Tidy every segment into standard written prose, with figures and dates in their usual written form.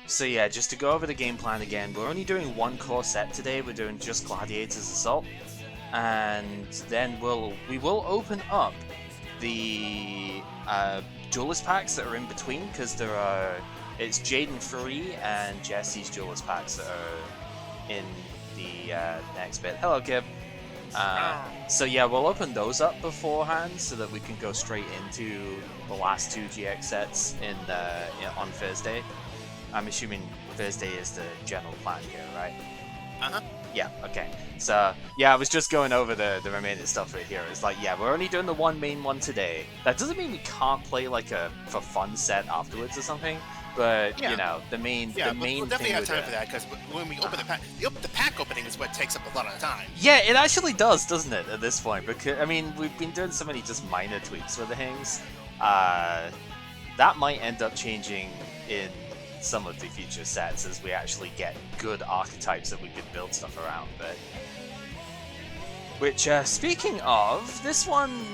So yeah, just to go over the game plan again, we're only doing one core set today. We're doing just Gladiators Assault, and then we will open up the duelist packs that are in between, because it's Jaden Free and Jesse's duelist packs that are in the next bit. Hello, Kib. So yeah, we'll open those up beforehand so that we can go straight into the last two GX sets on Thursday. I'm assuming Thursday is the general plan here, right? Uh-huh. Yeah, okay. So, yeah, I was just going over the remaining stuff right here. It's like, yeah, we're only doing the one main one today. That doesn't mean we can't play, like, a for fun set afterwards or something, but, Yeah. you know, the main we'll definitely thing have time for that, because when we open the pack opening is what takes up a lot of time. Yeah, it actually does, doesn't it, at this point? Because, I mean, we've been doing so many just minor tweaks with the things. That might end up changing in some of the future sets as we actually get good archetypes that we could build stuff around. But which, speaking of, this one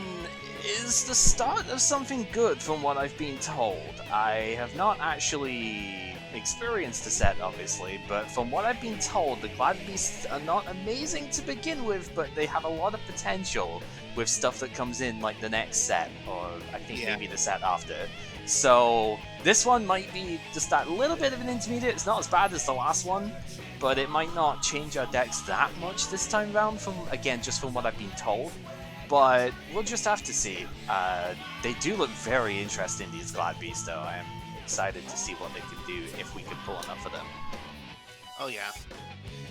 is the start of something good from what I've been told. I have not actually experienced the set, obviously, but from what I've been told, the Glad Beasts are not amazing to begin with, but they have a lot of potential with stuff that comes in like the next set, or I think maybe the set after. So this one might be just that little bit of an intermediate. It's not as bad as the last one, but it might not change our decks that much this time round, just from what I've been told. But we'll just have to see. They do look very interesting, these Glad Beasts, though. I am excited to see what they can do if we can pull enough of them. Oh yeah.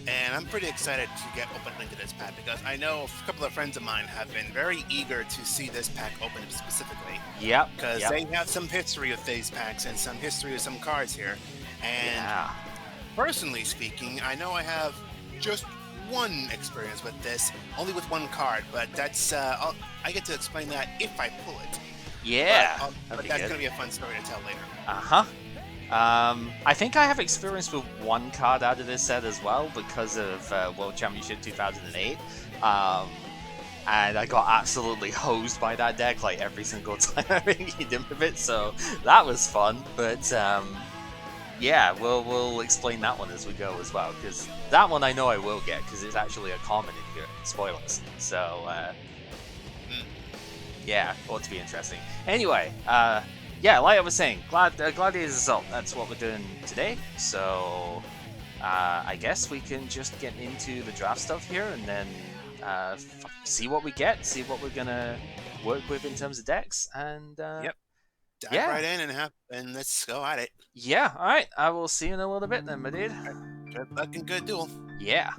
And I'm pretty excited to get open into this pack, because I know a couple of friends of mine have been very eager to see this pack open specifically. Yep. Because they have some history of these packs and some history of some cards here. And personally speaking, I know I have just one experience with this, only with one card, but that's I get to explain that if I pull it. Yeah. But that's going to be a fun story to tell later. Uh-huh. I think I have experience with one card out of this set as well because of World Championship 2008. And I got absolutely hosed by that deck like every single time I engaged in with it, so that was fun. But yeah, we'll explain that one as we go as well, because that one I know I will get because it's actually a common in here. Spoilers. So yeah, ought to be interesting. Anyway, yeah, like I was saying, Gladiator's Assault, that's what we're doing today, so I guess we can just get into the draft stuff here and then see what we get, see what we're gonna work with in terms of decks, and Dive right in and let's go at it. Yeah, alright, I will see you in a little bit then, my dude. Good luck and good duel. Yeah.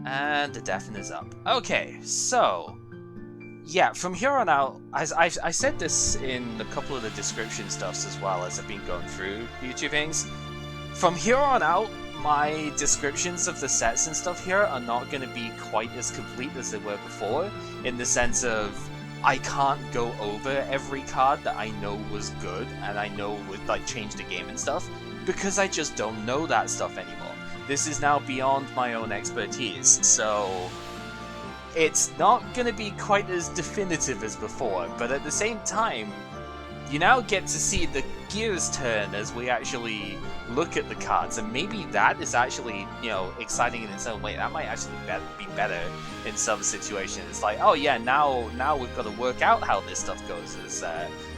And the deafen is up. Okay, so yeah, from here on out, as I said this in a couple of the description stuffs as well as I've been going through YouTube things. From here on out, my descriptions of the sets and stuff here are not going to be quite as complete as they were before, in the sense of I can't go over every card that I know was good and I know would like change the game and stuff, because I just don't know that stuff anymore. This is now beyond my own expertise, so it's not going to be quite as definitive as before, but at the same time, you now get to see the gears turn as we actually look at the cards, and maybe that is actually, you know, exciting in its own way. That might actually be better in some situations. It's like, oh yeah, now we've got to work out how this stuff goes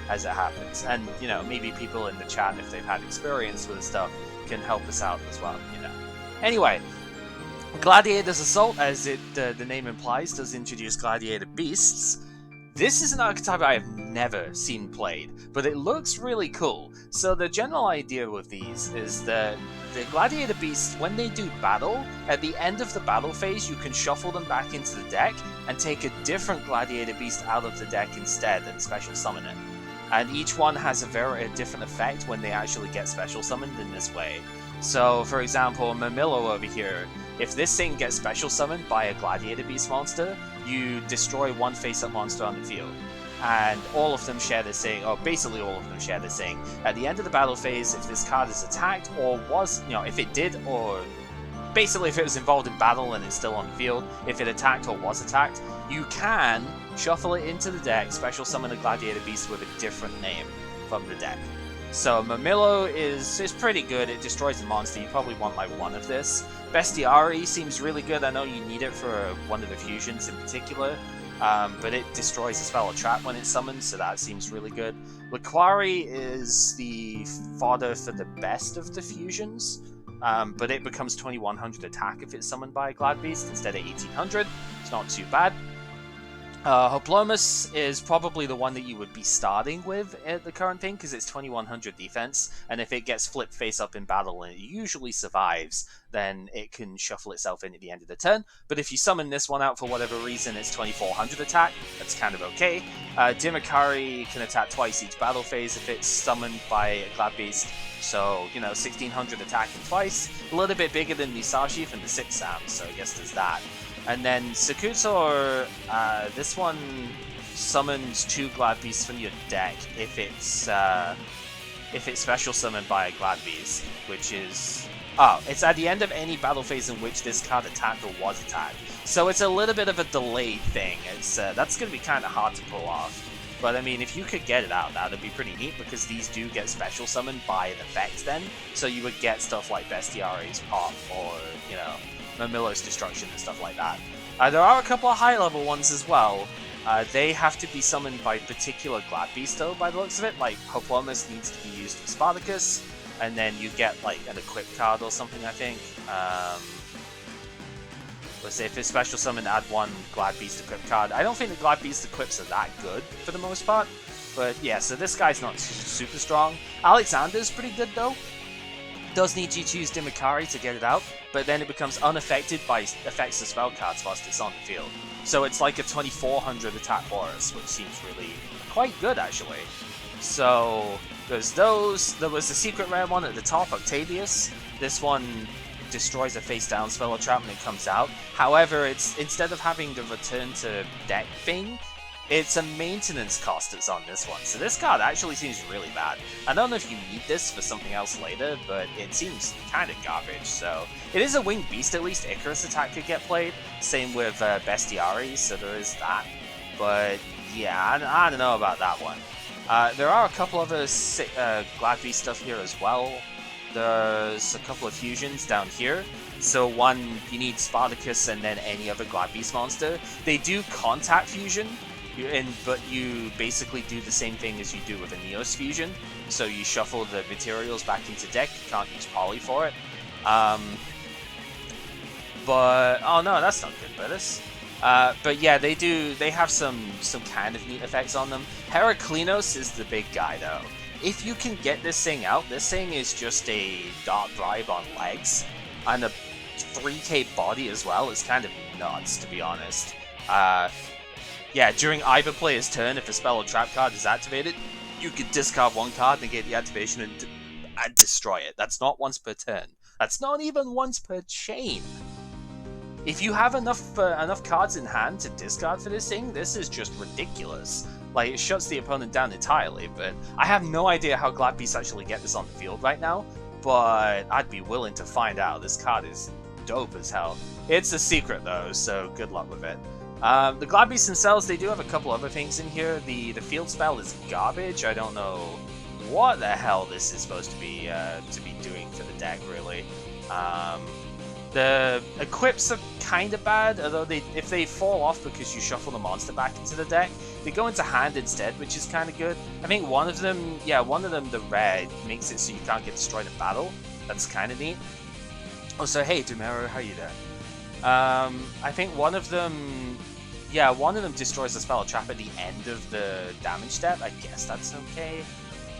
as it happens, and you know, maybe people in the chat, if they've had experience with the stuff, can help us out as well. You know. Anyway. Gladiator's Assault, as the name implies, does introduce Gladiator Beasts. This is an archetype I have never seen played, but it looks really cool. So the general idea with these is that the Gladiator Beasts, when they do battle, at the end of the battle phase you can shuffle them back into the deck and take a different Gladiator Beast out of the deck instead and special summon it. And each one has a different effect when they actually get special summoned in this way. So, for example, Mamillo over here, if this thing gets special summoned by a Gladiator Beast monster, you destroy one face-up monster on the field. And all of them share this thing, or basically all of them share this thing. At the end of the battle phase, if this card is attacked, or was, you know, if it did, or basically if it was involved in battle and it's still on the field, if it attacked or was attacked, you can shuffle it into the deck, special summon a Gladiator Beast with a different name from the deck. So Mamillo is pretty good. It destroys the monster. You probably want like one of this. Bestiari seems really good. I know you need it for one of the fusions in particular. But it destroys a spell or trap when it's summoned, so that seems really good. Laquari is the fodder for the best of the fusions, but it becomes 2100 attack if it's summoned by a Glad Beast instead of 1800. It's not too bad. Hoplomus is probably the one that you would be starting with at the current thing, because it's 2100 defense, and if it gets flipped face up in battle and it usually survives, then it can shuffle itself in at the end of the turn. But if you summon this one out for whatever reason, it's 2400 attack, that's kind of okay. Dimakari can attack twice each battle phase if it's summoned by a Glad Beast, so, 1600 attack and twice. A little bit bigger than Nisashi from the 6 Sam, so I guess there's that. And then Sakutor, this one summons 2 Glad Beasts from your deck if it's special summoned by a Glad Beast, which is... Oh, it's at the end of any battle phase in which this card attacked or was attacked. So it's a little bit of a delayed thing. It's that's going to be kind of hard to pull off. But I mean, if you could get it out, that'd be pretty neat, because these do get special summoned by an effect then. So you would get stuff like Bestiari's Pop or, Mamillo's Destruction and stuff like that. There are a couple of high-level ones as well. They have to be summoned by particular Glad Beast, though, by the looks of it. Like, Hoplomus needs to be used for Spartacus, and then you get, like, an Equip card or something, I think. Let's say if it's special summon, add 1 Glad Beast Equip card. I don't think the Glad Beast Equips are that good, for the most part. But, yeah, so this guy's not super strong. Alexander's pretty good, though. Does need you to use Dimakari to get it out, but then it becomes unaffected by effects of spell cards whilst it's on the field. So it's like a 2400 attack Horus, which seems really quite good, actually. So there's those. There was a secret rare one at the top, Octavius. This one destroys a face-down spell or trap when it comes out. However, it's instead of having the return to deck thing, it's a maintenance cost that's on this one, so this card actually seems really bad. I don't know if you need this for something else later, but it seems kind of garbage, so... It is a winged beast, at least Icarus attack could get played. Same with Bestiari, so there is that. But yeah, I don't know about that one. There are a couple other Glad Beast stuff here as well. There's a couple of fusions down here. So one, you need Spartacus and then any other Glad Beast monster. They do contact fusion, but you basically do the same thing as you do with a Neos fusion. So you shuffle the materials back into deck, you can't use poly for it. But, oh no, that's not good, Bertus. But yeah, they have some kind of neat effects on them. Heraklinos is the big guy though. If you can get this thing out, this thing is just a Dark Bribe on legs, and a 3k body as well. It's kind of nuts, to be honest. Yeah, during either player's turn, if a spell or trap card is activated, you can discard 1 card, negate the activation, and destroy it. That's not once per turn. That's not even once per chain. If you have enough cards in hand to discard for this thing, this is just ridiculous. Like, it shuts the opponent down entirely, but I have no idea how Glad Beasts actually get this on the field right now, but I'd be willing to find out. This card is dope as hell. It's a secret though, so good luck with it. The Glad Beasts themselves, they do have a couple other things in here. The field spell is garbage. I don't know what the hell this is supposed to be doing for the deck, really. The equips are kind of bad, although if they fall off because you shuffle the monster back into the deck, they go into hand instead, which is kind of good. I think one of them, the red, makes it so you can't get destroyed in battle. That's kind of neat. Oh, so hey, Dumero, how you doing? I think one of them destroys the spell or trap at the end of the damage step. I guess that's okay.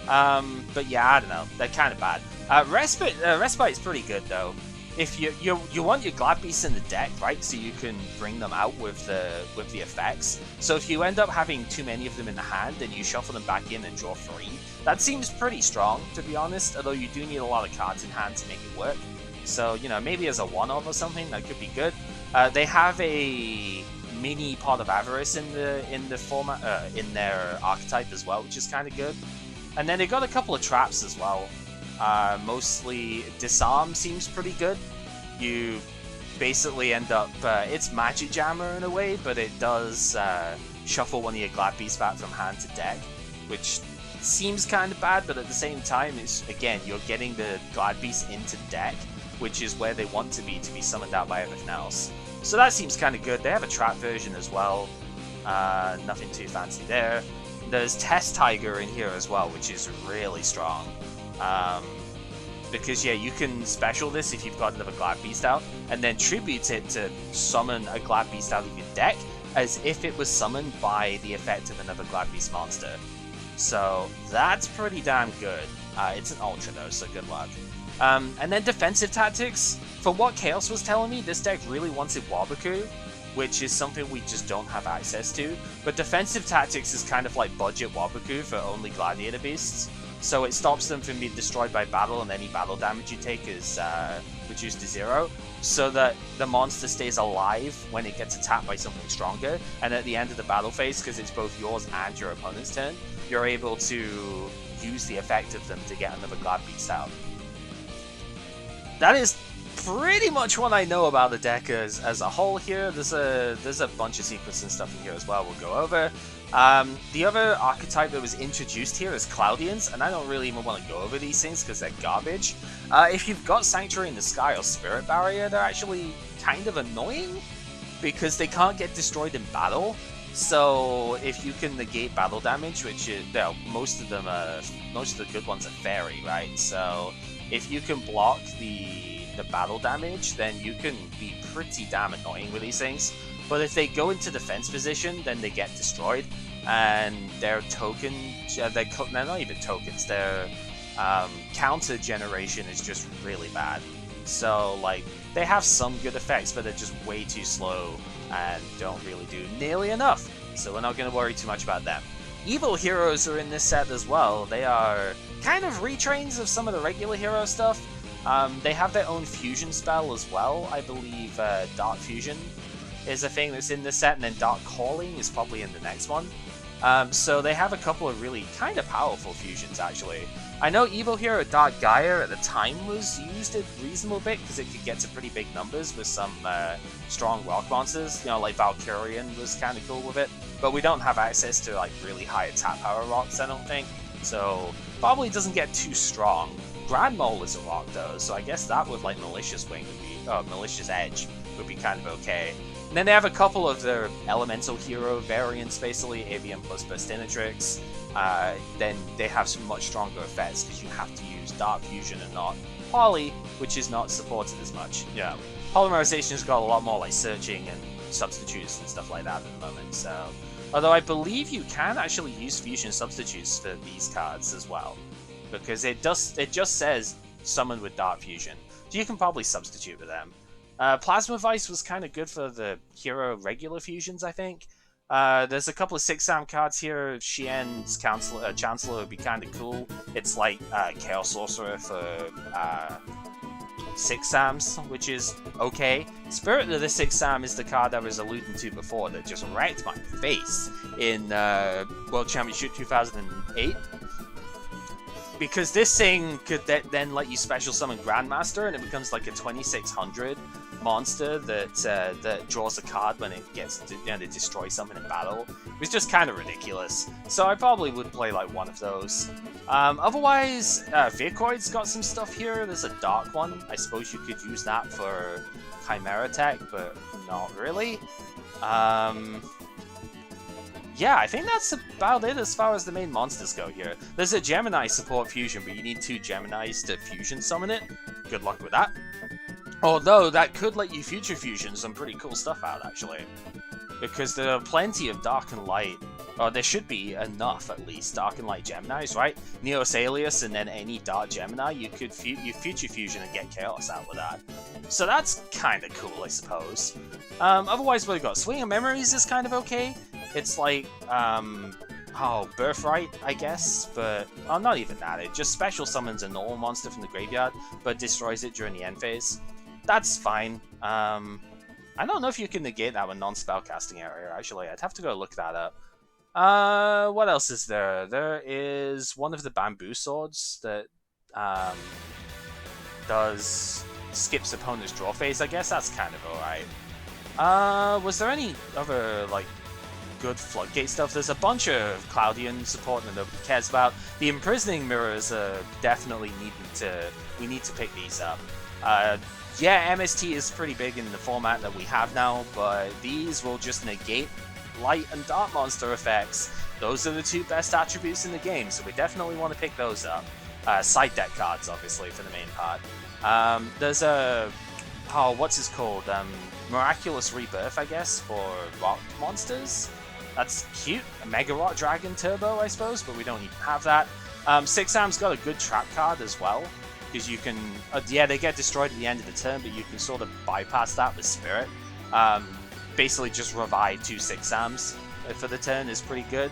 But yeah, I don't know. They're kind of bad. Respite's pretty good though. If you want your Glad Beasts in the deck, right, so you can bring them out with the effects. So if you end up having too many of them in the hand, and you shuffle them back in and draw 3, that seems pretty strong, to be honest. Although you do need a lot of cards in hand to make it work. So maybe as a one-off or something, that could be good. They have a mini Pot of Avarice in the format in their archetype as well, which is kind of good. And then they got a couple of traps as well. Mostly Disarm seems pretty good. You basically end up it's Magic Jammer in a way, but it does shuffle one of your Glad Beasts back from hand to deck. which seems kind of bad, but at the same time, it's, again, you're getting the Glad Beasts into deck, which is where they want to be summoned out by everything else. So that seems kind of good. They have a trap version as well. Nothing too fancy there. There's Test Tiger in here as well, which is really strong. Because, yeah, you can special this if you've got another Glad Beast out, and then tribute it to summon a Glad Beast out of your deck, as if it was summoned by the effect of another Glad Beast monster. So that's pretty damn good. It's an Ultra though, so good luck. And then defensive tactics. From what Chaos was telling me, this deck really wanted Waboku, which is something we just don't have access to. But defensive tactics is kind of like budget Waboku for only Gladiator Beasts. So it stops them from being destroyed by battle, and any battle damage you take is reduced to 0. So that the monster stays alive when it gets attacked by something stronger. And at the end of the battle phase, because it's both yours and your opponent's turn, you're able to use the effect of them to get another Glad Beast out. That is pretty much what I know about the deck as a whole here. There's a bunch of secrets and stuff in here as well we'll go over. The other archetype that was introduced here is Cloudians, and I don't really even want to go over these things because they're garbage. If you've got Sanctuary in the Sky or Spirit Barrier, they're actually kind of annoying because they can't get destroyed in battle. So if you can negate battle damage, which is, most of the good ones are fairy, right? So if you can block the battle damage, then you can be pretty damn annoying with these things. But if they go into defense position, then they get destroyed, and their token, they're not even tokens, their counter generation is just really bad. So like, they have some good effects, but they're just way too slow and don't really do nearly enough. So we're not going to worry too much about them. Evil heroes are in this set as well. They are kind of retrains of some of the regular hero stuff. They have their own fusion spell as well. I believe Dark Fusion is a thing that's in this set, and then Dark Calling is probably in the next one. So they have a couple of really kind of powerful fusions, actually. I know Evil Hero Dark Gaia at the time was used a reasonable bit, because it could get to pretty big numbers with some strong rock monsters. You know, like Valkyrian was kind of cool with it. But we don't have access to like really high attack power rocks, I don't think. So probably doesn't get too strong. Grand Mole is a rock though, so I guess that with like Malicious Wing would be, Malicious Edge would be kind of okay. And then they have a couple of their elemental hero variants, basically, Avian plus Burstinatrix. Then they have some much stronger effects because you have to use Dark Fusion and not Poly, which is not supported as much. Yeah, Polymerization's got a lot more like searching and substitutes and stuff like that at the moment. So, although I believe you can actually use fusion substitutes for these cards as well, because it just says summon with Dark Fusion, so you can probably substitute with them. Plasma Vice was kind of good for the hero regular fusions, I think. There's a couple of 6-Sam cards here. Shien's Chancellor would be kind of cool. It's like Chaos Sorcerer for 6-Sams, which is okay. Spirit of the 6-Sam is the card I was alluding to before that just wrecked my face in World Championship 2008. Because this thing could then let you special summon Grandmaster, and it becomes like a 2600 monster that draws a card when it gets to destroy something in battle. It was just kind of ridiculous. So I probably would play like one of those. Otherwise, Vircoid's got some stuff here. There's a dark one. I suppose you could use that for Chimera Tech, but not really. Yeah, I think that's about it as far as the main monsters go here. There's a Gemini support fusion, but you need 2 Geminis to fusion summon it. Good luck with that. Although, that could let you future fusion some pretty cool stuff out, actually. Because there are plenty of Dark and Light, or there should be enough, at least, Dark and Light Geminis, right? Neos Alias and then any Dark Gemini, you could future fusion and get Chaos out with that. So that's kind of cool, I suppose. Otherwise, what we've got? Swing of Memories is kind of okay. It's like, Birthright, I guess, but not even that. It just special summons a normal monster from the graveyard, but destroys it during the end phase. That's fine. I don't know if you can negate that with non-spellcasting area, actually. I'd have to go look that up. What else is there? There is one of the bamboo swords that skips opponent's draw phase. I guess that's kind of alright. Was there any other, like, good floodgate stuff. There's a bunch of Cloudian support that nobody cares about. The imprisoning mirrors are definitely we need to pick these up. Yeah, MST is pretty big in the format that we have now, but these will just negate light and dark monster effects. Those are the two best attributes in the game, so we definitely want to pick those up. Side deck cards, obviously, for the main part. There's a... Oh, what's this called? Miraculous Rebirth, I guess, for rock monsters. That's cute. A Mega Rock Dragon Turbo, I suppose, but we don't even have that. 6-Am's got a good trap card as well, because you can... yeah, they get destroyed at the end of the turn, but you can sort of bypass that with Spirit. Basically just revive 2 6-Ams for the turn is pretty good.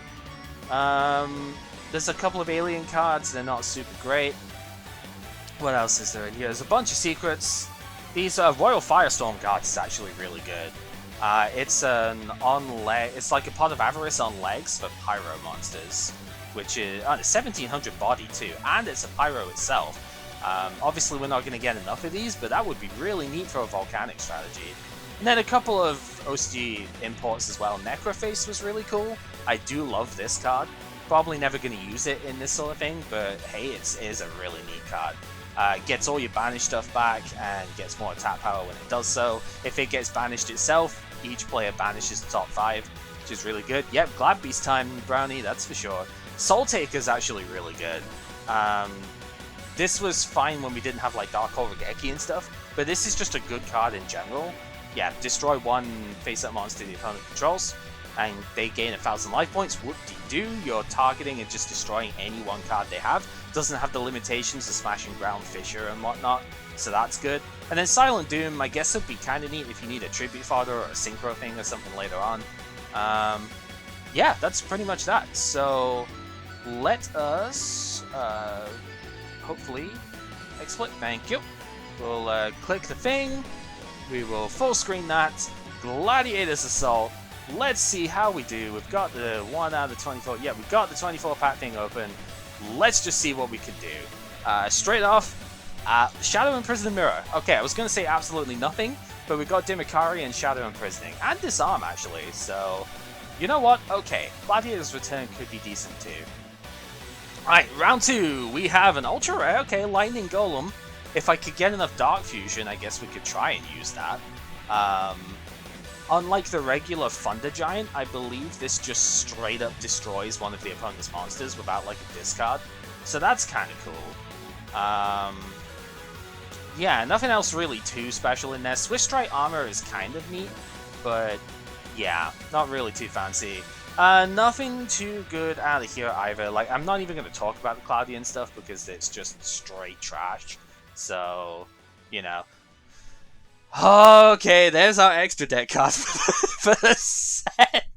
There's a couple of alien cards, they're not super great. What else is there in here? There's a bunch of secrets. These Royal Firestorm cards is actually really good. It's it's like a Pot of Avarice on legs for Pyro monsters, which is 1700 body too, and it's a Pyro itself. Obviously we're not going to get enough of these, but that would be really neat for a volcanic strategy. And then a couple of OCG imports as well. Necroface was really cool. I do love this card. Probably never going to use it in this sort of thing, but hey, it is a really neat card. Gets all your banished stuff back and gets more attack power when it does so. If it gets banished itself, each player banishes the top 5, which is really good. Yep, Glad Beast time, Brownie, that's for sure. Soul Taker is actually really good. This was fine when we didn't have like Dark Hole Regeki and stuff, but this is just a good card in general. Yeah, destroy one face-up monster the opponent controls, and they gain 1,000 life points. Whoop-de-doo, you're targeting and just destroying any one card they have. Doesn't have the limitations of Smashing Ground, Fissure, and whatnot, so that's good. And then Silent Doom, I guess would be kind of neat if you need a Tribute Fodder or a Synchro thing or something later on. Yeah, that's pretty much that. So let us hopefully exploit. Thank you. We'll click the thing. We will full screen that. Gladiator's Assault. Let's see how we do. We've got the 1 out of the 24. Yeah, we've got the 24 pack thing open. Let's just see what we can do. Straight off, Shadow Imprisoning Mirror. Okay, I was going to say absolutely nothing, but we've got Dimikari and Shadow Imprisoning. And Disarm, actually. So, you know what? Okay, Gladiator's Return could be decent too. Alright, round 2. We have an ultra rare. Okay, Lightning Golem. If I could get enough Dark Fusion, I guess we could try and use that. Unlike the regular Thunder Giant, I believe this just straight up destroys one of the opponent's monsters without like a discard. So that's kind of cool. Yeah, nothing else really too special in there. Swiss Strike Armor is kind of neat, but yeah, not really too fancy. Nothing too good out of here either. Like, I'm not even going to talk about the Cloudian stuff because it's just straight trash. So, you know. Okay, there's our extra deck card for the set.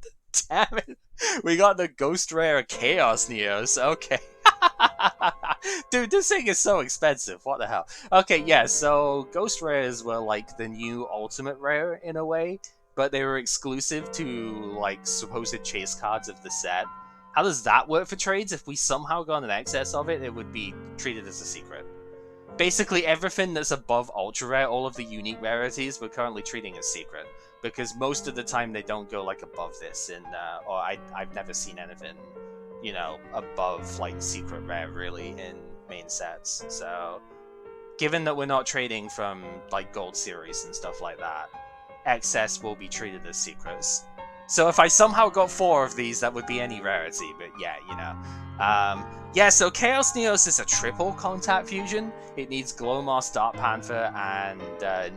Damn it. We got the Ghost Rare Chaos Neos. Okay. Dude, this thing is so expensive. What the hell? Okay, yeah, so Ghost Rares were like the new Ultimate Rare in a way, but they were exclusive to like supposed chase cards of the set. How does that work for trades? If we somehow got an excess of it, it would be treated as a secret. Basically, everything that's above Ultra Rare, all of the unique rarities, we're currently treating as secret. Because most of the time they don't go, like, above this, or I've never seen anything, you know, above, like, secret rare, really, in main sets. So, given that we're not trading from, like, Gold Series and stuff like that, excess will be treated as secrets. So if I somehow got 4 of these, that would be any rarity, but yeah, you know. Yeah, so Chaos Neos is a triple contact fusion. It needs Glowmoss, Dark Panther, and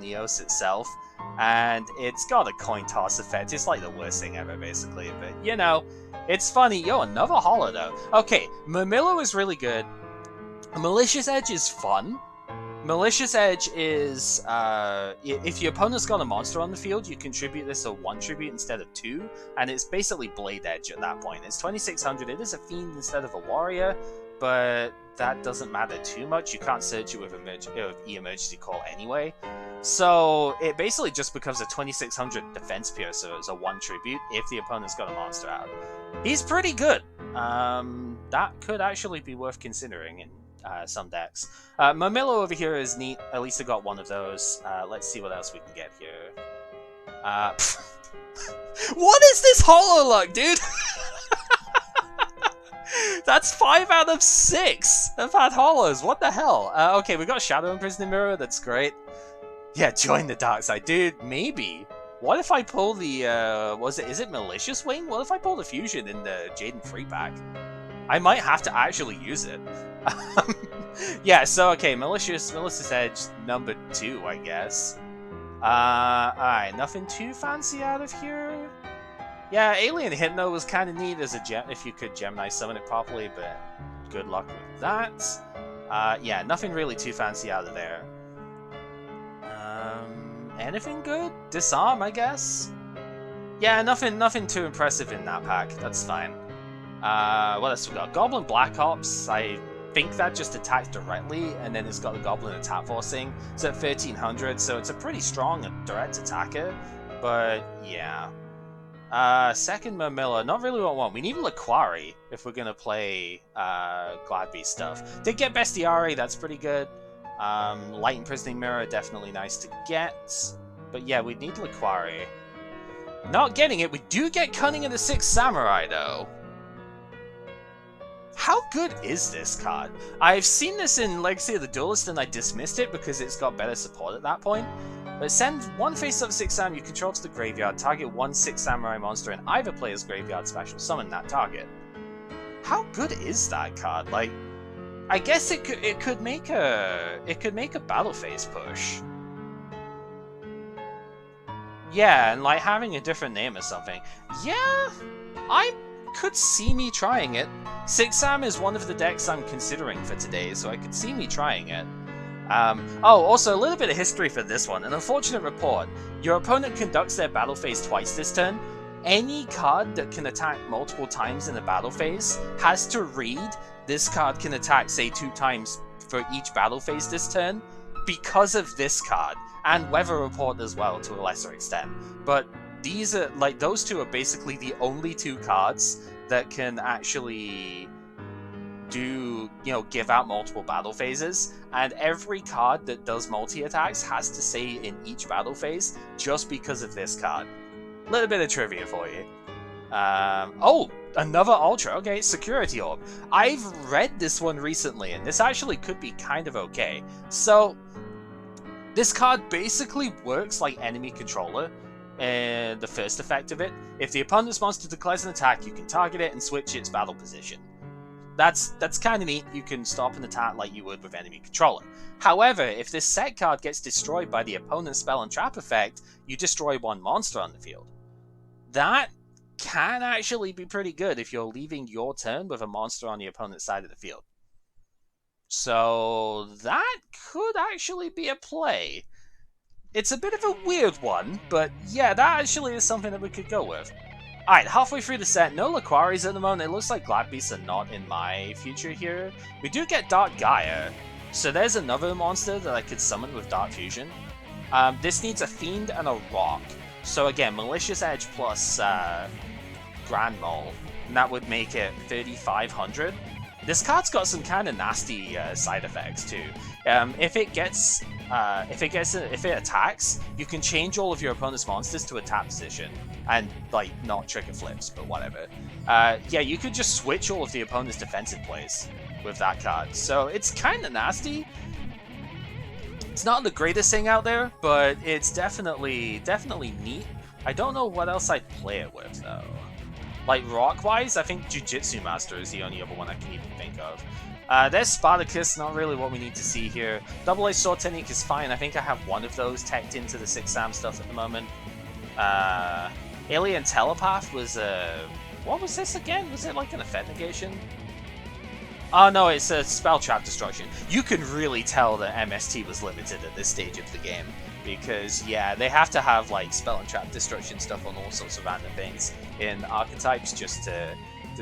Neos itself. And it's got a coin toss effect. It's like the worst thing ever, basically. But, you know, it's funny. Yo, another holo, though. Okay, Murmillo is really good. Malicious Edge is fun. Malicious Edge is, if your opponent's got a monster on the field, you contribute this a 1 tribute instead of 2, and it's basically Blade Edge at that point. It's 2600, it is a Fiend instead of a Warrior, but that doesn't matter too much. You can't search it with E-Emergency Call anyway. So it basically just becomes a 2600 defense piercer as a 1 tribute if the opponent's got a monster out. He's pretty good. That could actually be worth considering in some decks. Murmillo over here is neat. At least I got one of those. Let's see what else we can get here. What is this holo luck, dude? That's 5 out of 6 have had holos. What the hell? Okay, we got Shadow Imprisoning Mirror. That's great. Yeah, join the dark side, dude. Maybe. What if I pull the is it Malicious Wing? What if I pull the fusion in the Jaden free pack? I might have to actually use it. Yeah, so okay, Malicious Edge number 2, I guess. Alright, nothing too fancy out of here. Yeah, Alien Hypno was kind of neat as a gem if you could Gemini summon it properly, but good luck with that. Yeah, nothing really too fancy out of there. Anything good? Disarm, I guess? Yeah, nothing too impressive in that pack. That's fine. What else we got? Goblin Black Ops. I think that just attacks directly, and then it's got the Goblin attack forcing. It's at 1300, so it's a pretty strong direct attacker. But yeah. Second Murmilla, not really what I want. We need Laquari if we're gonna play Glad Beast stuff. Did get Bestiari, that's pretty good. Light Imprisoning Mirror, definitely nice to get. But yeah, we need Laquari. Not getting it. We do get Cunning of the Sixth Samurai, though. How good is this card? I've seen this in Legacy of the Duelist and I dismissed it because it's got better support at that point. But send one face-up 6 Sam you control to the graveyard, target one 6 Samurai monster in either player's graveyard, special summon that target. How good is that card? Like, I guess it could make a battle phase push. Yeah, and like having a different name or something. Yeah, I could see me trying it. 6 Sam is one of the decks I'm considering for today, so I could see me trying it. Oh, also a little bit of history for this one. An unfortunate report. Your opponent conducts their battle phase twice this turn. Any card that can attack multiple times in a battle phase has to read this card can attack, say, 2 times for each battle phase this turn because of this card. And Weather Report as well, to a lesser extent. But these are, like, those two are basically the only 2 cards that can actually do, you know, give out multiple battle phases, and every card that does multi-attacks has to say in each battle phase just because of this card. Little bit of trivia for you. Oh, another Ultra. Okay, Security Orb. I've read this one recently, and this actually could be kind of okay. So, this card basically works like Enemy Controller, and the first effect of it. If the opponent's monster declares an attack, you can target it and switch its battle position. That's kind of neat. You can stop an attack like you would with Enemy Controller. However, if this set card gets destroyed by the opponent's spell and trap effect, you destroy one monster on the field. That can actually be pretty good if you're leaving your turn with a monster on the opponent's side of the field. So that could actually be a play. It's a bit of a weird one, but yeah, that actually is something that we could go with. Alright, halfway through the set, no Laquaris at the moment. It looks like Glad Beasts are not in my future here. We do get Dark Gaia, so there's another monster that I could summon with Dark Fusion. This needs a Fiend and a Rock. So again, Malicious Edge plus Grand Mole, and that would make it 3,500. This card's got some kind of nasty side effects too. If it attacks, you can change all of your opponent's monsters to attack position, and like not trigger flips, but whatever. Yeah, you could just switch all of the opponent's defensive plays with that card. So it's kind of nasty. It's not the greatest thing out there, but it's definitely neat. I don't know what else I'd play it with though. Like rock-wise, I think Jujitsu Master is the only other one I can even think of. There's Spartacus, not really what we need to see here. Double-Edged Sword Technique is fine. I think I have one of those teched into the 6 Sam stuff at the moment. Alien Telepath was what was this again? Was it like an effect negation? Oh no, it's a Spell Trap Destruction. You can really tell that MST was limited at this stage of the game. Because, yeah, they have to have, like, Spell and Trap Destruction stuff on all sorts of random things in archetypes just to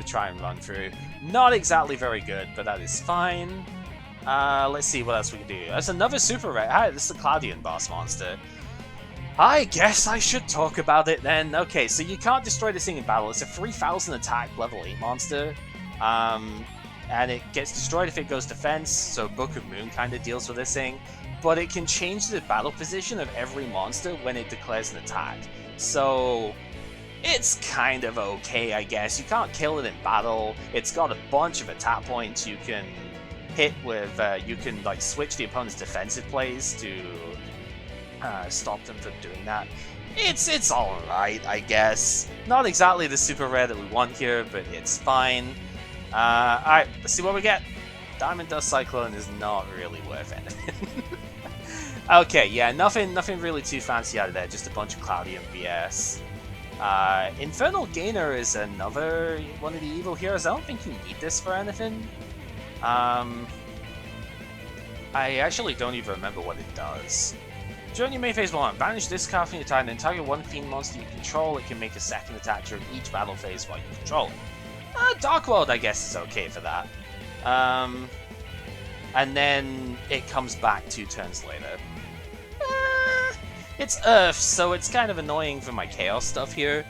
try and run through. Not exactly very good, but that is fine. Let's see what else we can do. There's another super rare. Hi, this is the Claudian boss monster. I guess I should talk about it then. Okay, so you can't destroy this thing in battle. It's a 3,000 attack level 8 monster. And it gets destroyed if it goes defense, so Book of Moon kind of deals with this thing. But it can change the battle position of every monster when it declares an attack. So, It's kind of okay, I guess. You can't kill it in battle. It's got a bunch of attack points you can hit with. You can like switch the opponent's defensive plays to stop them from doing that. It's all right, I guess. Not exactly the super rare that we want here, but it's fine. Alright, let's see what we get. Diamond Dust Cyclone is not really worth anything. Okay, yeah, nothing really too fancy out of there. Just a bunch of Cloudium BS. Infernal Gainer is another one of the evil heroes. I don't think you need this for anything. I actually don't even remember what it does. During your main phase 1, banish this card from your time, then target one fiend monster you control. It can make a second attack during each battle phase while you control it. Dark World, I guess, is okay for that. And then it comes back 2 turns later. It's Earth, so it's kind of annoying for my Chaos stuff here.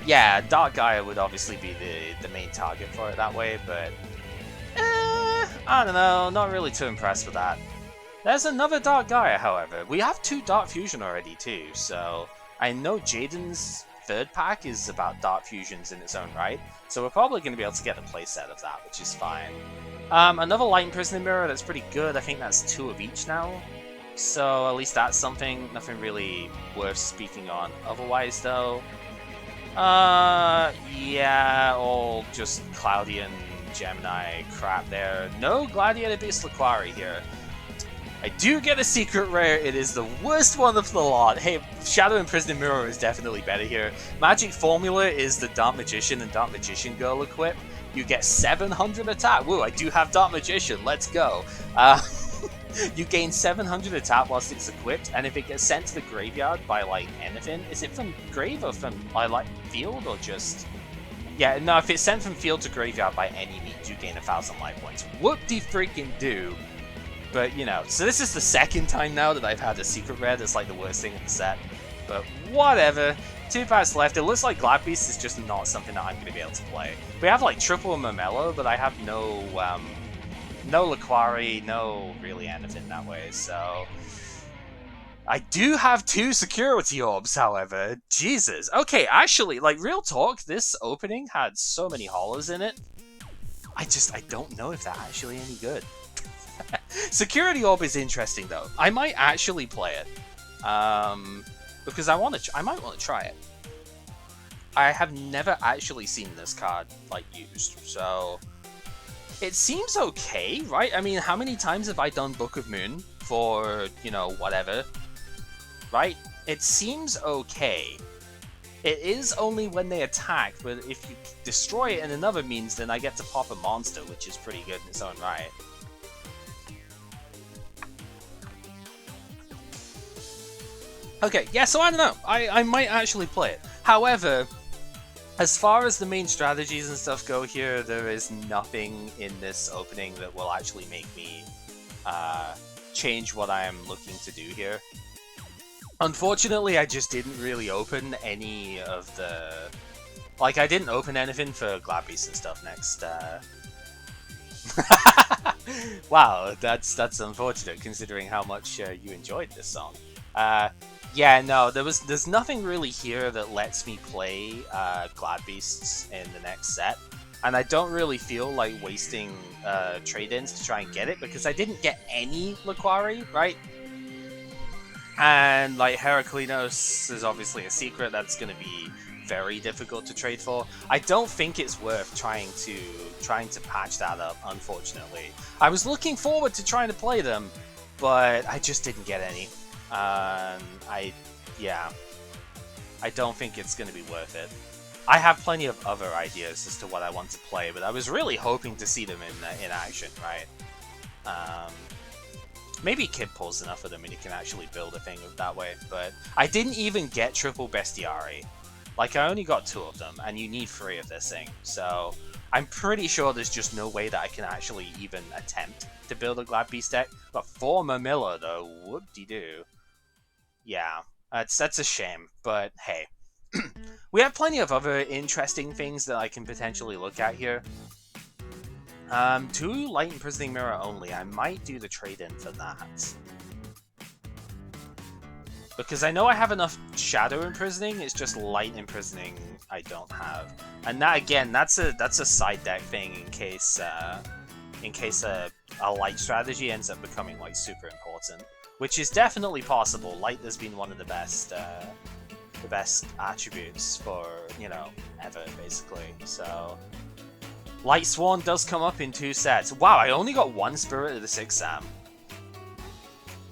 Yeah, Dark Gaia would obviously be the main target for it that way, but I don't know, not really too impressed with that. There's another Dark Gaia, however. We have 2 Dark Fusion already too, so I know Jaden's third pack is about Dark Fusions in its own right, so we're probably going to be able to get a playset of that, which is fine. Another Light Imprisoning Mirror, that's pretty good. I think that's 2 of each now. So at least that's something. Nothing really worth speaking on otherwise, though. Yeah, all just Cloudian Gemini crap there. No Gladiator Beasts Laquari here. I do get a secret rare. It is the worst one of the lot. Hey, Shadow Imprisoning Mirror is definitely better here. Magic Formula is the Dark Magician and Dark Magician Girl equip. You get 700 attack. Woo, I do have Dark Magician. Let's go. You gain 700 attack whilst it's equipped, and if it gets sent to the graveyard by, like, anything, is it from grave or from, like, field, or just... Yeah, no, if it's sent from field to graveyard by any means, you gain 1,000 life points. Whoop-de-freaking-do. But, you know, so this is the second time now that I've had a secret rare that's, like, the worst thing in the set. But whatever. 2 packs left. It looks like Glad Beast is just not something that I'm going to be able to play. We have, like, triple Momelo, but I have no Laquari, no really anything that way, so... I do have 2 security orbs, however. Jesus. Okay, actually, like, real talk, this opening had so many hollows in it. I don't know if they're actually any good. Security orb is interesting, though. I might actually play it. Because I might want to try it. I have never actually seen this card, like, used, so... It seems okay, right? I mean, how many times have I done Book of Moon for, you know, whatever? Right? It seems okay. It is only when they attack, but if you destroy it in another means, then I get to pop a monster, which is pretty good in its own right. Okay, yeah, so I don't know. I might actually play it. However... As far as the main strategies and stuff go here, there is nothing in this opening that will actually make me change what I am looking to do here. Unfortunately, I just didn't really open any of the... Like, I didn't open anything for Glad Beasts and stuff next. Wow, that's unfortunate considering how much you enjoyed this song. Yeah, no, there's nothing really here that lets me play Glad Beasts in the next set, and I don't really feel like wasting trade-ins to try and get it, because I didn't get any Laquari, right? And, like, Heraklinos is obviously a secret that's going to be very difficult to trade for. I don't think it's worth trying to patch that up, unfortunately. I was looking forward to trying to play them, but I just didn't get any. I don't think it's going to be worth it. I have plenty of other ideas as to what I want to play, but I was really hoping to see them in action, right? Maybe Kid pulls enough of them and he can actually build a thing that way, but I didn't even get triple Bestiari. Like, I only got 2 of them, and you need 3 of this thing, so I'm pretty sure there's just no way that I can actually even attempt to build a Glad Beast deck. But for Mamilla, though, whoop-de-doo. Yeah, that's a shame, but hey. We have plenty of other interesting things that I can potentially look at here. 2 Light Imprisoning Mirror only. I might do the trade-in for that. Because I know I have enough Shadow Imprisoning, it's just Light Imprisoning I don't have. And that, again, that's a side deck thing in case a Light strategy ends up becoming, like, super important. Which is definitely possible. Light has been one of the best attributes for, you know, ever, basically. So, Light Sworn does come up in 2 sets. Wow, I only got 1 Spirit of the 6th Sam.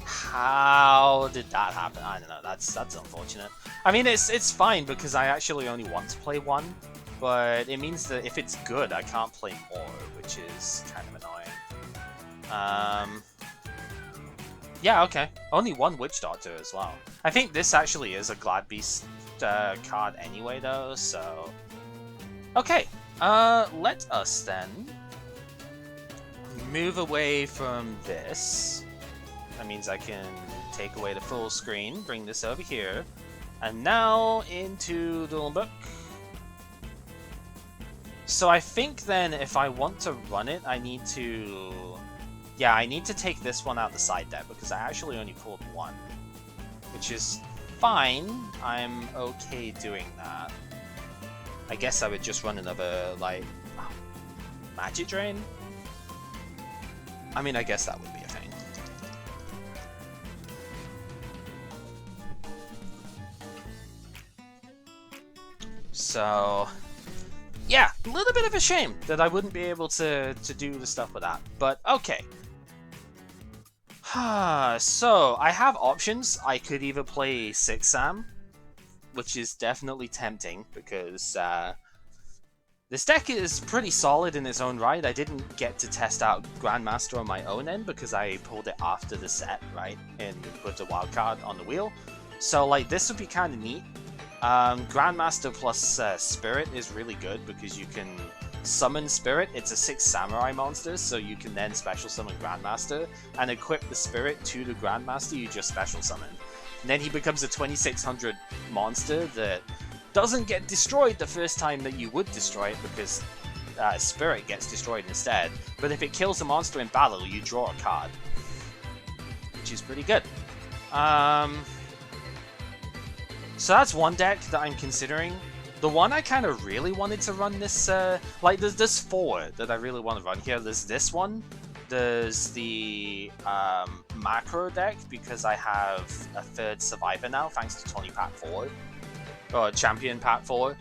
How did that happen? I don't know, that's unfortunate. I mean, it's fine, because I actually only want to play 1, but it means that if it's good, I can't play more, which is kind of annoying. Yeah, okay. Only 1 Witch Doctor as well. I think this actually is a Glad Beast card anyway, though, so... Okay, let us then move away from this. That means I can take away the full screen, bring this over here, and now into the book. So I think then if I want to run it, I need to... Yeah, I need to take this one out the side deck, because I actually only pulled 1. Which is fine. I'm okay doing that. I guess I would just run another, like... Magic Drain? I mean, I guess that would be a thing. So... Yeah, a little bit of a shame that I wouldn't be able to do the stuff with that. But, okay. So, I have options. I could either play 6 Sam, which is definitely tempting, because this deck is pretty solid in its own right. I didn't get to test out Grandmaster on my own end, because I pulled it after the set, right? And put the wildcard on the wheel. So, like, this would be kind of neat. Grandmaster plus Spirit is really good, because you can summon Spirit. It's a 6 Samurai monster, so you can then special summon Grandmaster, and equip the Spirit to the Grandmaster you just special summoned. And then he becomes a 2600 monster that doesn't get destroyed the first time that you would destroy it, because Spirit gets destroyed instead. But if it kills a monster in battle, you draw a card, which is pretty good. So that's one deck that I'm considering. The one I kind of really wanted to run this, like, there's 4 that I really want to run here. There's this one. There's the macro deck, because I have a 3rd Survivor now, thanks to Tony Pack 4. Or Champion Pack 4.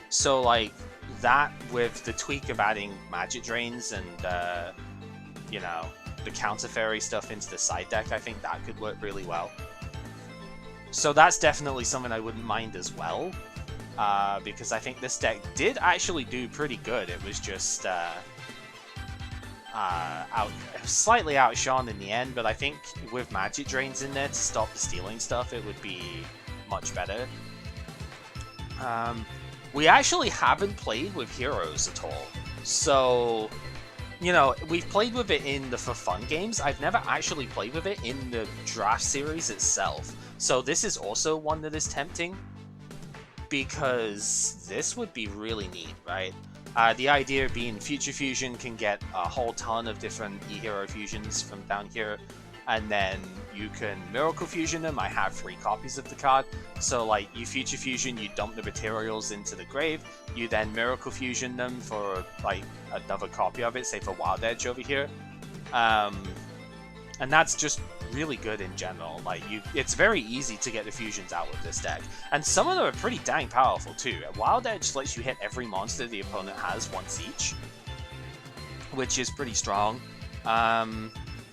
So, like, that with the tweak of adding Magic Drains and, you know, the Counter Fairy stuff into the side deck, I think that could work really well. So that's definitely something I wouldn't mind as well. Because I think this deck did actually do pretty good. It was just slightly outshone in the end, but I think with Magic Drains in there to stop the stealing stuff, it would be much better. We actually haven't played with Heroes at all. So, you know, we've played with it in the For Fun games. I've never actually played with it in the draft series itself. So this is also one that is tempting, because this would be really neat, right? The idea being Future Fusion can get a whole ton of different E-Hero fusions from down here, and then you can Miracle Fusion them. I have 3 copies of the card, so like you Future Fusion, you dump the materials into the grave, you then Miracle Fusion them for like another copy of it, say for Wild Edge over here, and that's just really good in general. Like, it's very easy to get the fusions out with this deck, and some of them are pretty dang powerful too. Wild Edge lets you hit every monster the opponent has once each, which is pretty strong.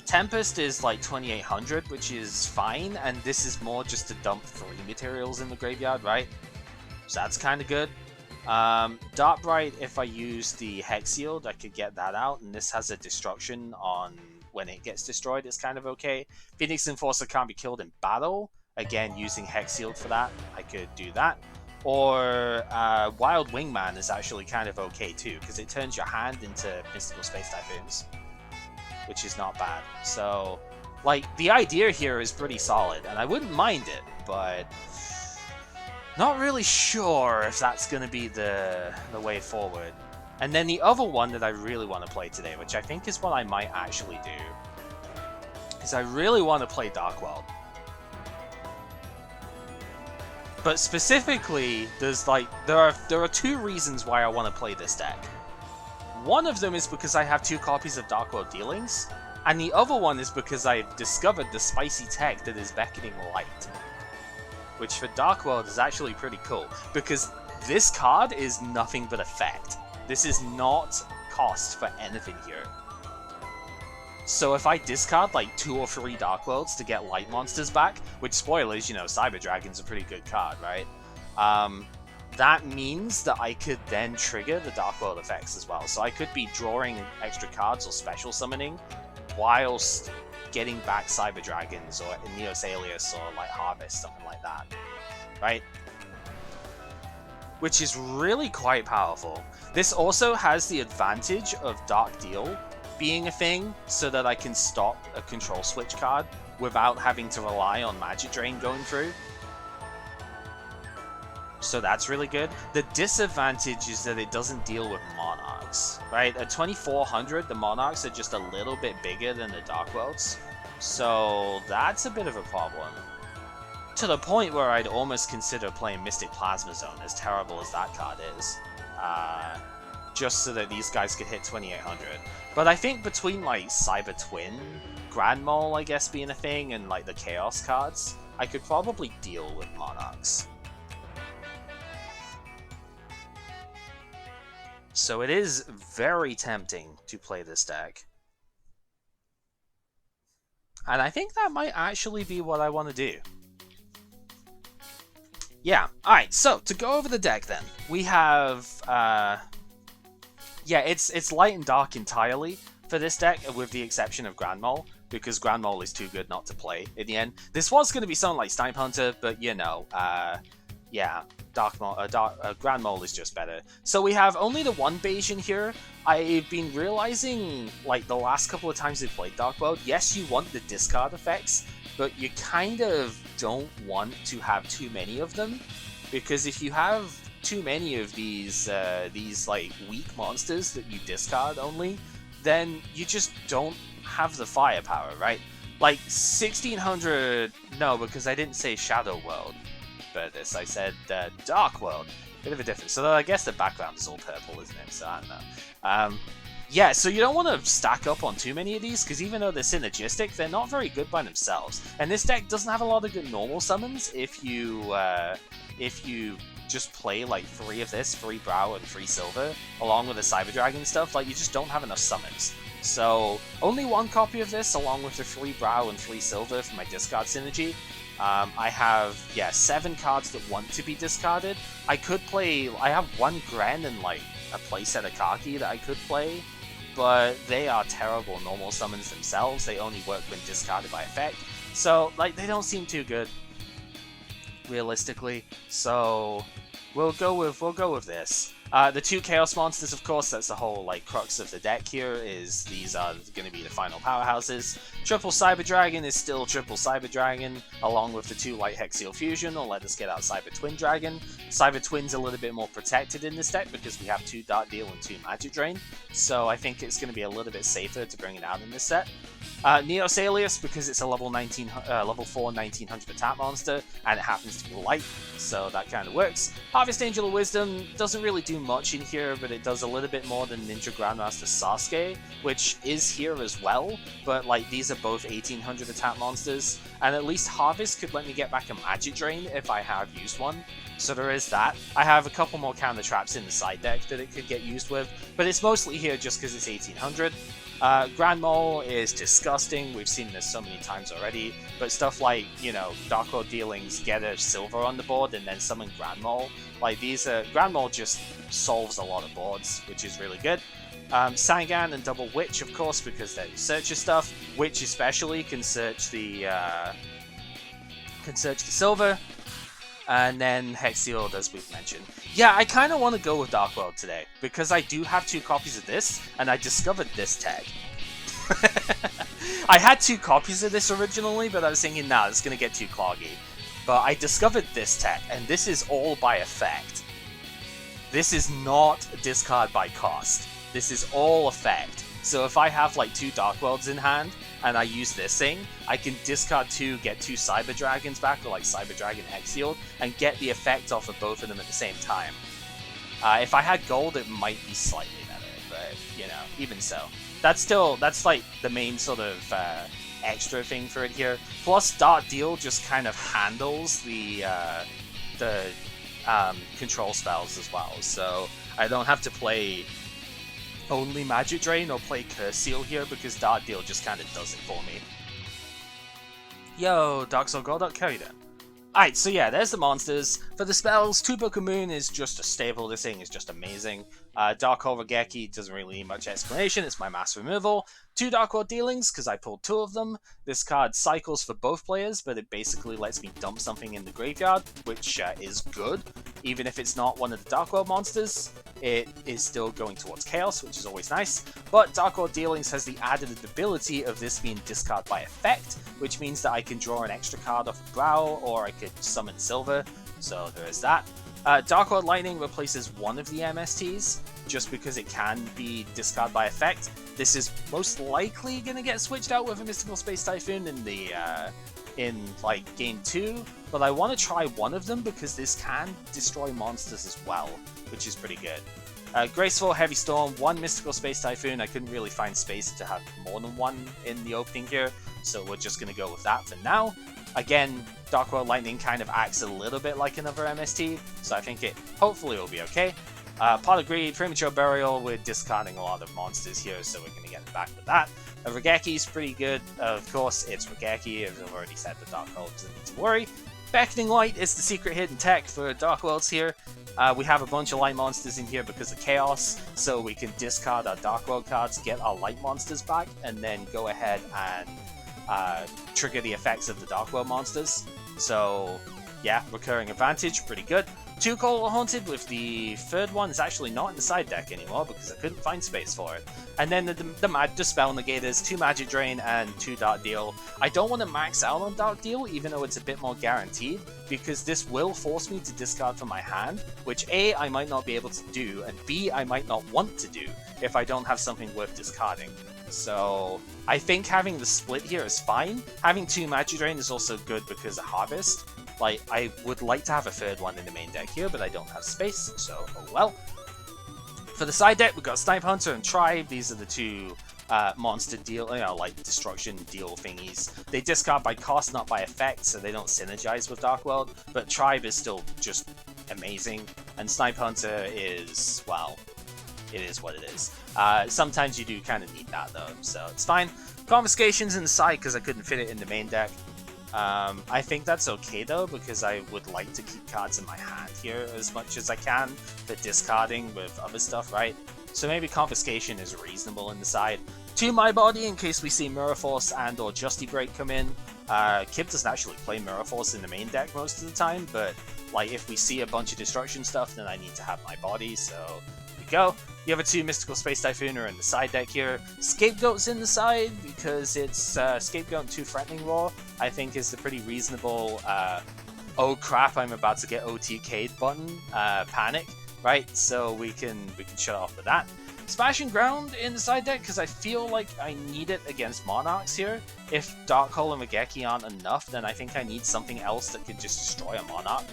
Tempest is like 2800, which is fine, and this is more just to dump 3 materials in the graveyard, right? So that's kind of good. Darkbright, if I use the Hex Shield, I could get that out, and this has a destruction on when it gets destroyed. It's kind of okay. Phoenix Enforcer can't be killed in battle. Again, using Hex Shield for that, I could do that. Or Wild Wingman is actually kind of okay too, because it turns your hand into Mystical Space Typhoons, which is not bad. So, like, the idea here is pretty solid, and I wouldn't mind it, but not really sure if that's going to be the way forward. And then the other one that I really want to play today, which I think is what I might actually do, is I really want to play Dark World. But specifically, there are two reasons why I want to play this deck. One of them is because I have 2 copies of Dark World Dealings, and the other one is because I've discovered the spicy tech that is Beckoning Light. Which for Dark World is actually pretty cool, because this card is nothing but effect. This is not cost for anything here. So if I discard like 2 or 3 Dark Worlds to get light monsters back, which spoilers, you know, Cyber Dragon's a pretty good card, right? That means that I could then trigger the Dark World effects as well. So I could be drawing extra cards or special summoning whilst getting back Cyber Dragons or Neos Alias or like Harvest, something like that, right? Which is really quite powerful. This also has the advantage of Dark Deal being a thing, so that I can stop a control switch card without having to rely on Magic Drain going through. So that's really good. The disadvantage is that it doesn't deal with Monarchs, right? At 2400, the Monarchs are just a little bit bigger than the Dark Worlds, so that's a bit of a problem. To the point where I'd almost consider playing Mystic Plasma Zone, as terrible as that card is. Just so that these guys could hit 2800. But I think between like Cyber Twin, Grand Mole I guess being a thing, and like the Chaos cards, I could probably deal with Monarchs. So it is very tempting to play this deck. And I think that might actually be what I want to do. Yeah, alright, so to go over the deck then, we have, yeah, it's light and dark entirely for this deck, with the exception of Grand Mole, because Grand Mole is too good not to play in the end. This was going to be something like Snipe Hunter, but you know, yeah, Grand Mole is just better. So we have only the 1 beige in here. I've been realizing, like, the last couple of times we've played Dark World, yes, you want the discard effects, but you kind of don't want to have too many of them, because if you have too many of these like weak monsters that you discard only, then you just don't have the firepower, right? Like 1600, no, because I didn't say Shadow World for this, I said Dark World. Bit of a difference. So I guess the background is all purple, isn't it? So I don't know. Yeah, so you don't want to stack up on too many of these, because even though they're synergistic, they're not very good by themselves. And this deck doesn't have a lot of good normal summons if you just play like 3 of this, 3 Brow and 3 Silver, along with the Cyber Dragon stuff. Like, you just don't have enough summons. So only 1 copy of this, along with the 3 Brow and 3 Silver for my discard synergy. I have, yeah, 7 cards that want to be discarded. I have 1 Gren and like a playset of Kaki that I could play, but they are terrible normal summons themselves. They only work when discarded by effect. So, like, they don't seem too good, realistically. So we'll go with this. The 2 Chaos Monsters, of course, that's the whole like crux of the deck here, is these are going to be the final powerhouses. Triple Cyber Dragon is still Triple Cyber Dragon, along with the 2 Light Hexial Fusion, or let us get out Cyber Twin Dragon. Cyber Twin's a little bit more protected in this deck because we have 2 Dark Deal and 2 Magic Drain, so I think it's going to be a little bit safer to bring it out in this set. Neos Alias, because it's a level 4 1900 attack monster, and it happens to be light, so that kind of works. Harvest Angel of Wisdom doesn't really do much in here, but it does a little bit more than Ninja Grandmaster Sasuke, which is here as well, but like these are both 1800 attack monsters, and at least Harvest could let me get back a Magic Drain if I have used one. So there is that. I have a couple more counter traps in the side deck that it could get used with, but it's mostly here just because it's 1800. Grand Mole is disgusting, we've seen this so many times already, but stuff like, you know, Dark World Dealings get a Silver on the board and then summon Grand Mole. Like, these Grand Mole just solves a lot of boards, which is really good. Sangan and Double Witch, of course, because they're searcher stuff. Witch especially can search the Silver. And then Hexiod, as we've mentioned. Yeah, I kind of want to go with Dark World today, because I do have 2 copies of this, and I discovered this tag. I had 2 copies of this originally, but I was thinking, nah, it's going to get too cloggy. But I discovered this tag, and this is all by effect. This is not discard by cost. This is all effect. So if I have like 2 Dark Worlds in hand, and I use this thing, I can discard 2, get 2 Cyber Dragons back, or like Cyber Dragon Exiled, and get the effect off of both of them at the same time. If I had gold, it might be slightly better, but, you know, even so. That's like the main sort of extra thing for it here. Plus, Dart Deal just kind of handles the control spells as well, so I don't have to play only Magic Drain or play Curse Seal here because Dart Deal just kind of does it for me. Yo, Dark Soul Golduck, carry then. Alright, so yeah, there's the monsters. For the spells, 2 Book of Moon is just a staple. This thing is just amazing. Dark Hole Regeki doesn't really need much explanation. It's my mass removal. 2 Dark World Dealings, because I pulled 2 of them. This card cycles for both players, but it basically lets me dump something in the graveyard, which is good. Even if it's not one of the Dark World monsters, it is still going towards Chaos, which is always nice. But Dark World Dealings has the added ability of this being discard by effect, which means that I can draw an extra card off a Brow, or I could summon Silver, so there is that. Dark World Lightning replaces one of the MSTs, just because it can be discard by effect. This is most likely going to get switched out with a Mystical Space Typhoon in like game 2, but I want to try one of them because this can destroy monsters as well, which is pretty good. Graceful, Heavy Storm, 1 Mystical Space Typhoon. I couldn't really find space to have more than one in the opening here, so we're just going to go with that for now. Again, Dark World Lightning kind of acts a little bit like another MST, so I think it hopefully will be okay. Pot of Greed, Premature Burial, we're discarding a lot of monsters here, so we're going to get back with that. Rageki's pretty good, of course, it's Regeki, I've already said the Dark World doesn't need to worry. Beckoning Light is the secret hidden tech for Dark Worlds here. We have a bunch of light monsters in here because of Chaos, so we can discard our Dark World cards, get our light monsters back, and then go ahead and trigger the effects of the Dark World monsters. So yeah, recurring advantage, pretty good. 2 Coral Haunted with the 3rd one is actually not in the side deck anymore because I couldn't find space for it. And then the Dispel Negators, 2 Magic Drain and 2 Dark Deal. I don't want to max out on Dark Deal, even though it's a bit more guaranteed, because this will force me to discard from my hand, which A, I might not be able to do, and B, I might not want to do if I don't have something worth discarding. So I think having the split here is fine. Having 2 Magic Drain is also good because of Harvest. Like, I would like to have a 3rd one in the main deck here, but I don't have space, so oh well. For the side deck, we've got Snipe Hunter and Tribe. These are the 2 monster deal, like destruction deal thingies. They discard by cost, not by effect, so they don't synergize with Dark World, but Tribe is still just amazing, and Snipe Hunter is, well, it is what it is. Sometimes you do kind of need that though, so it's fine. Confiscation's in the side because I couldn't fit it in the main deck. I think that's okay though, because I would like to keep cards in my hand here as much as I can for discarding with other stuff, right? So maybe Confiscation is reasonable in the side. 2 My Body in case we see Mirror Force and or Justy Break come in. Kib doesn't actually play Mirror Force in the main deck most of the time, but like if we see a bunch of destruction stuff, then I need to have My Body, so here we go. The other 2 Mystical Space Typhoon are in the side deck here. Scapegoat's in the side because it's Scapegoat and 2 Threatening Roar, I think is the pretty reasonable oh crap, I'm about to get OTK'd button panic, right? So we can shut off with that. Smashing Ground in the side deck because I feel like I need it against Monarchs here. If Dark Hole and Regeki aren't enough, then I think I need something else that could just destroy a Monarch.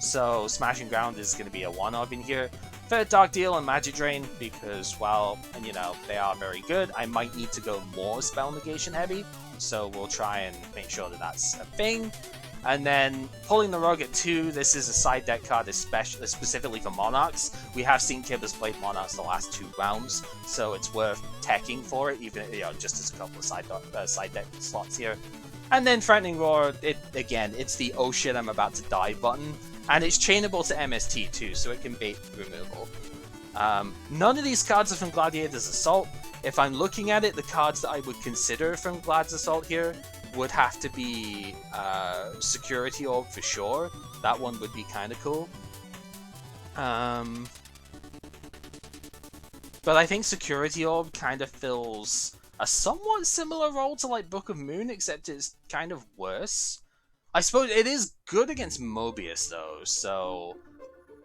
So Smashing Ground is going to be a one-of in here. 3rd Dark Deal and Magic Drain because, well, you know, they are very good. I might need to go more Spell Negation heavy, so we'll try and make sure that that's a thing. And then Pulling the Rug at 2, this is a side deck card especially, specifically for Monarchs. We have seen Kib has played Monarchs the last 2 rounds, so it's worth teching for it, even just as a couple of side deck slots here. And then Threatening Roar, it's the oh shit I'm about to die button, and it's chainable to MST too, so it can bait removal. None of these cards are from Gladiator's Assault. If I'm looking at it, the cards that I would consider from Glad's Assault here would have to be Security Orb for sure. That one would be kind of cool. But I think Security Orb kind of fills a somewhat similar role to like Book of Moon, except it's kind of worse. I suppose it is good against Mobius though, so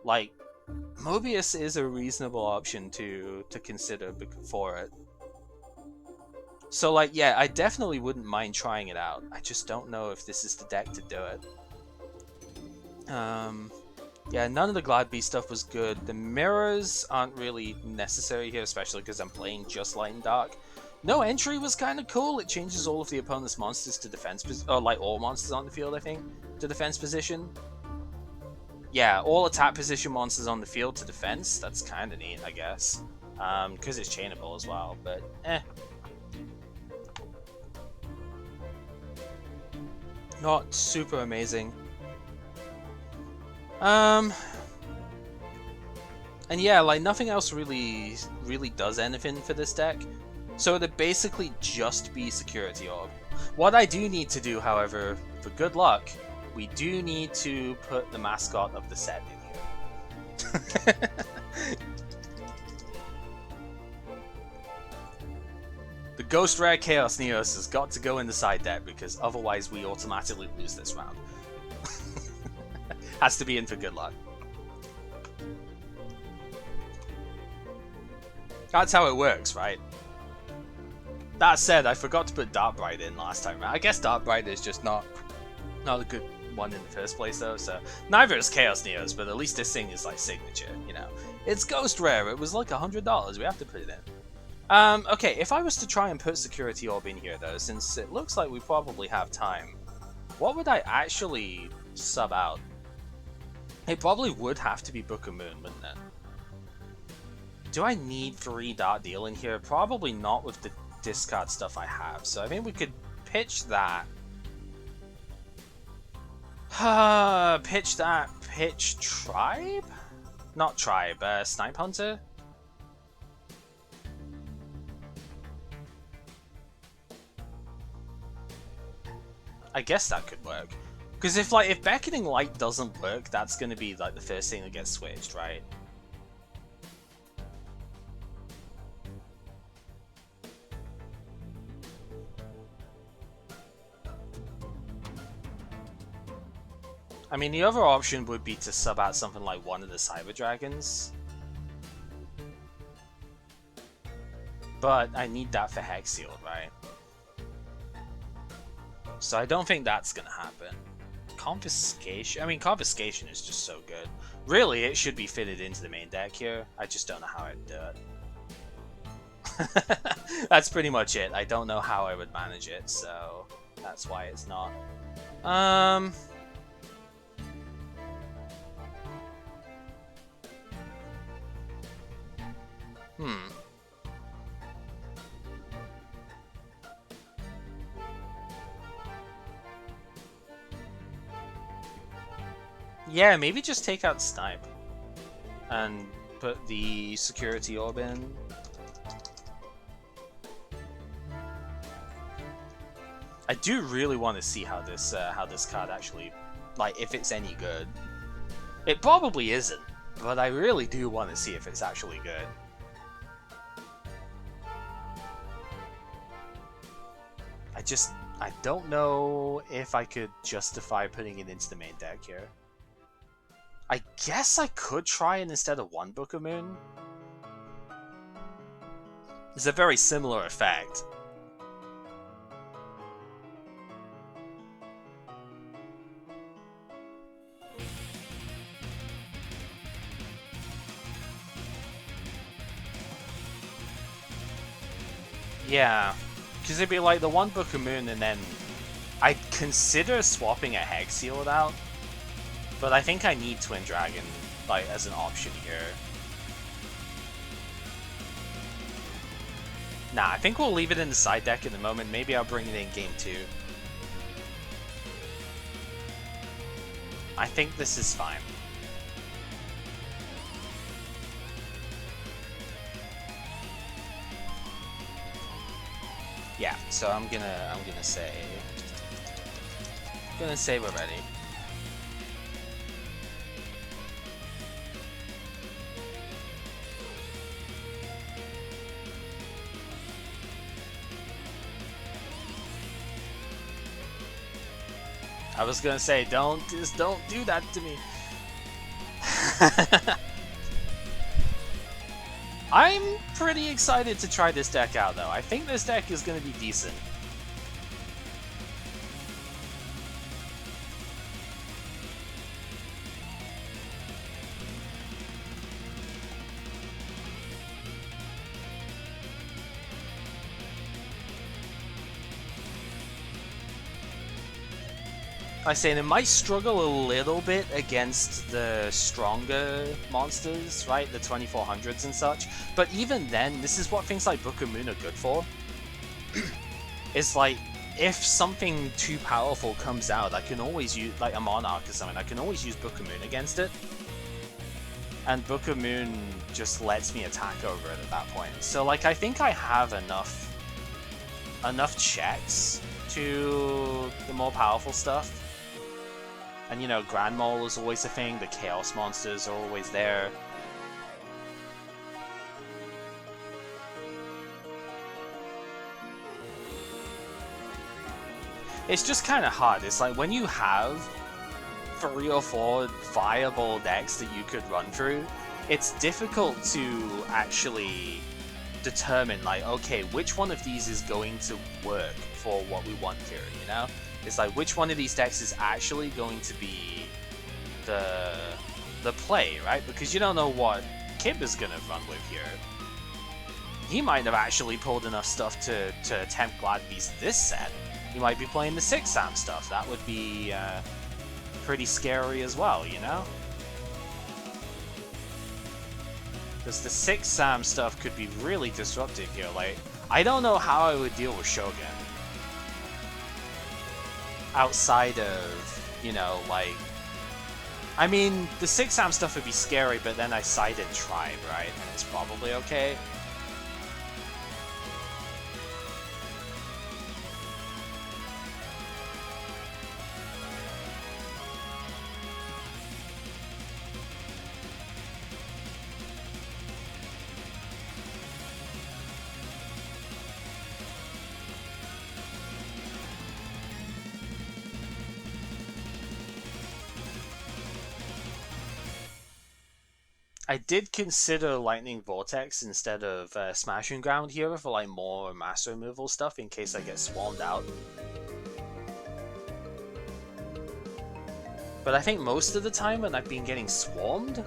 like Mobius is a reasonable option to consider for it. So, like, yeah, I definitely wouldn't mind trying it out. I just don't know if this is the deck to do it. Yeah, none of the Glad Beast stuff was good. The mirrors aren't really necessary here, especially because I'm playing just Light and Dark. No entry was kind of cool. It changes all of the opponent's monsters to defense position, or like all monsters on the field, I think, to defense position. Yeah, all attack position monsters on the field to defense. That's kind of neat, I guess. Because it's chainable as well, but not super amazing. And yeah, like nothing else really does anything for this deck. So it'd basically just be Security Orb. What I do need to do, however, for good luck, we do need to put the mascot of the set in here. The Ghost Rare Chaos Neos has got to go in the side deck because otherwise we automatically lose this round. Has to be in for good luck. That's how it works, right? That said, I forgot to put Darkbright in last time. I guess Darkbright is just not a good one in the first place, though. So neither is Chaos Neos, but at least this thing is like signature. You know, it's Ghost Rare. It was like $100. We have to put it in. Okay, if I was to try and put Security Orb in here, though, since it looks like we probably have time, what would I actually sub out? It probably would have to be Book of Moon, wouldn't it? Do I need 3 Dark Deal in here? Probably not with the discard stuff I have, so I think we could pitch that. Pitch that. Pitch Tribe? Not Tribe, Snipe Hunter? I guess that could work. Because if Beckoning Light doesn't work, that's going to be like the first thing that gets switched, right? I mean, the other option would be to sub out something like one of the Cyber Dragons. But I need that for Hexield, right? So I don't think that's going to happen. Confiscation? I mean, Confiscation is just so good. Really, it should be fitted into the main deck here. I just don't know how I'd do it. That's pretty much it. I don't know how I would manage it, so that's why it's not. Yeah, maybe just take out Snipe and put the Security Orb in. I do really want to see how this card actually, like, if it's any good. It probably isn't, but I really do want to see if it's actually good. I don't know if I could justify putting it into the main deck here. I guess I could try it instead of one Book of Moon. It's a very similar effect. Yeah, because it'd be like the one Book of Moon and then I'd consider swapping a Hexield out. But I think I need Twin Dragon, like, as an option here. Nah, I think we'll leave it in the side deck at the moment. Maybe I'll bring it in game 2. I think this is fine. Yeah, so I'm gonna say we're ready. I was gonna say, don't do that to me. I'm pretty excited to try this deck out, though. I think this deck is going to be decent. I say it might struggle a little bit against the stronger monsters, right? The 2400s and such. But even then, this is what things like Book of Moon are good for. It's like, if something too powerful comes out, I can always use, like a Monarch or something, I can always use Book of Moon against it. And Book of Moon just lets me attack over it at that point. So, like, I think I have enough checks to the more powerful stuff. And, you know, Grand Mole is always a thing, the Chaos monsters are always there. It's just kind of hard. It's like, when you have 3 or 4 viable decks that you could run through, it's difficult to actually determine, like, okay, which one of these is going to work for what we want here, you know? It's like, which one of these decks is actually going to be the play, right? Because you don't know what Kib is going to run with here. He might have actually pulled enough stuff to attempt Glad Beast this set. He might be playing the 6 Sam stuff. That would be pretty scary as well, you know? Because the 6 Sam stuff could be really disruptive here. Like, I don't know how I would deal with Shogun. Outside of, you know, like... I mean, the 6 Sam stuff would be scary, but then I sided Tribe, right? And it's probably okay. I did consider Lightning Vortex instead of Smashing Ground here for like more mass removal stuff in case I get swarmed out. But I think most of the time when I've been getting swarmed,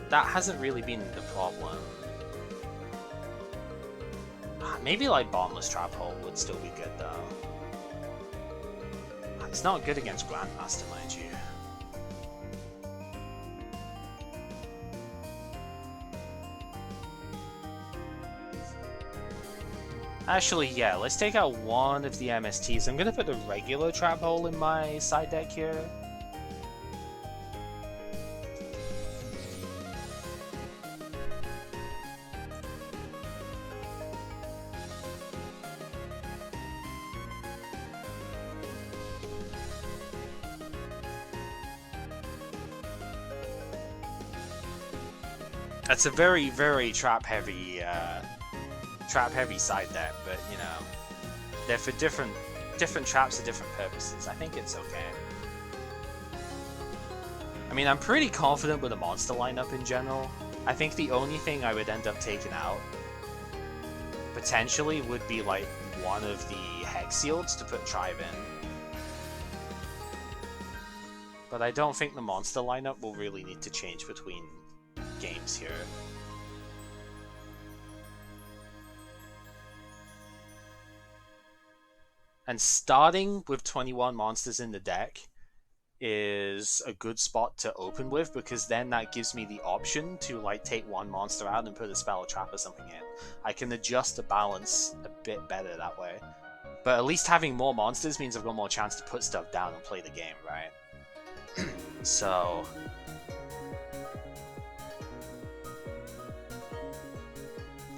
that hasn't really been the problem. Maybe like Bottomless Trap Hole would still be good though. It's not good against Grandmaster, mind you. Actually, yeah, let's take out one of the MSTs. I'm gonna put a regular Trap Hole in my side deck here. That's a very, very trap-heavy side deck, but you know, they're for different traps for different purposes. I think it's okay. I mean, I'm pretty confident with the monster lineup in general. I think the only thing I would end up taking out potentially would be like one of the Hex Shields to put Tribe in. But I don't think the monster lineup will really need to change between games here. And starting with 21 monsters in the deck is a good spot to open with, because then that gives me the option to like take one monster out and put a spell or trap or something in. I can adjust the balance a bit better that way. But at least having more monsters means I've got more chance to put stuff down and play the game, right? So...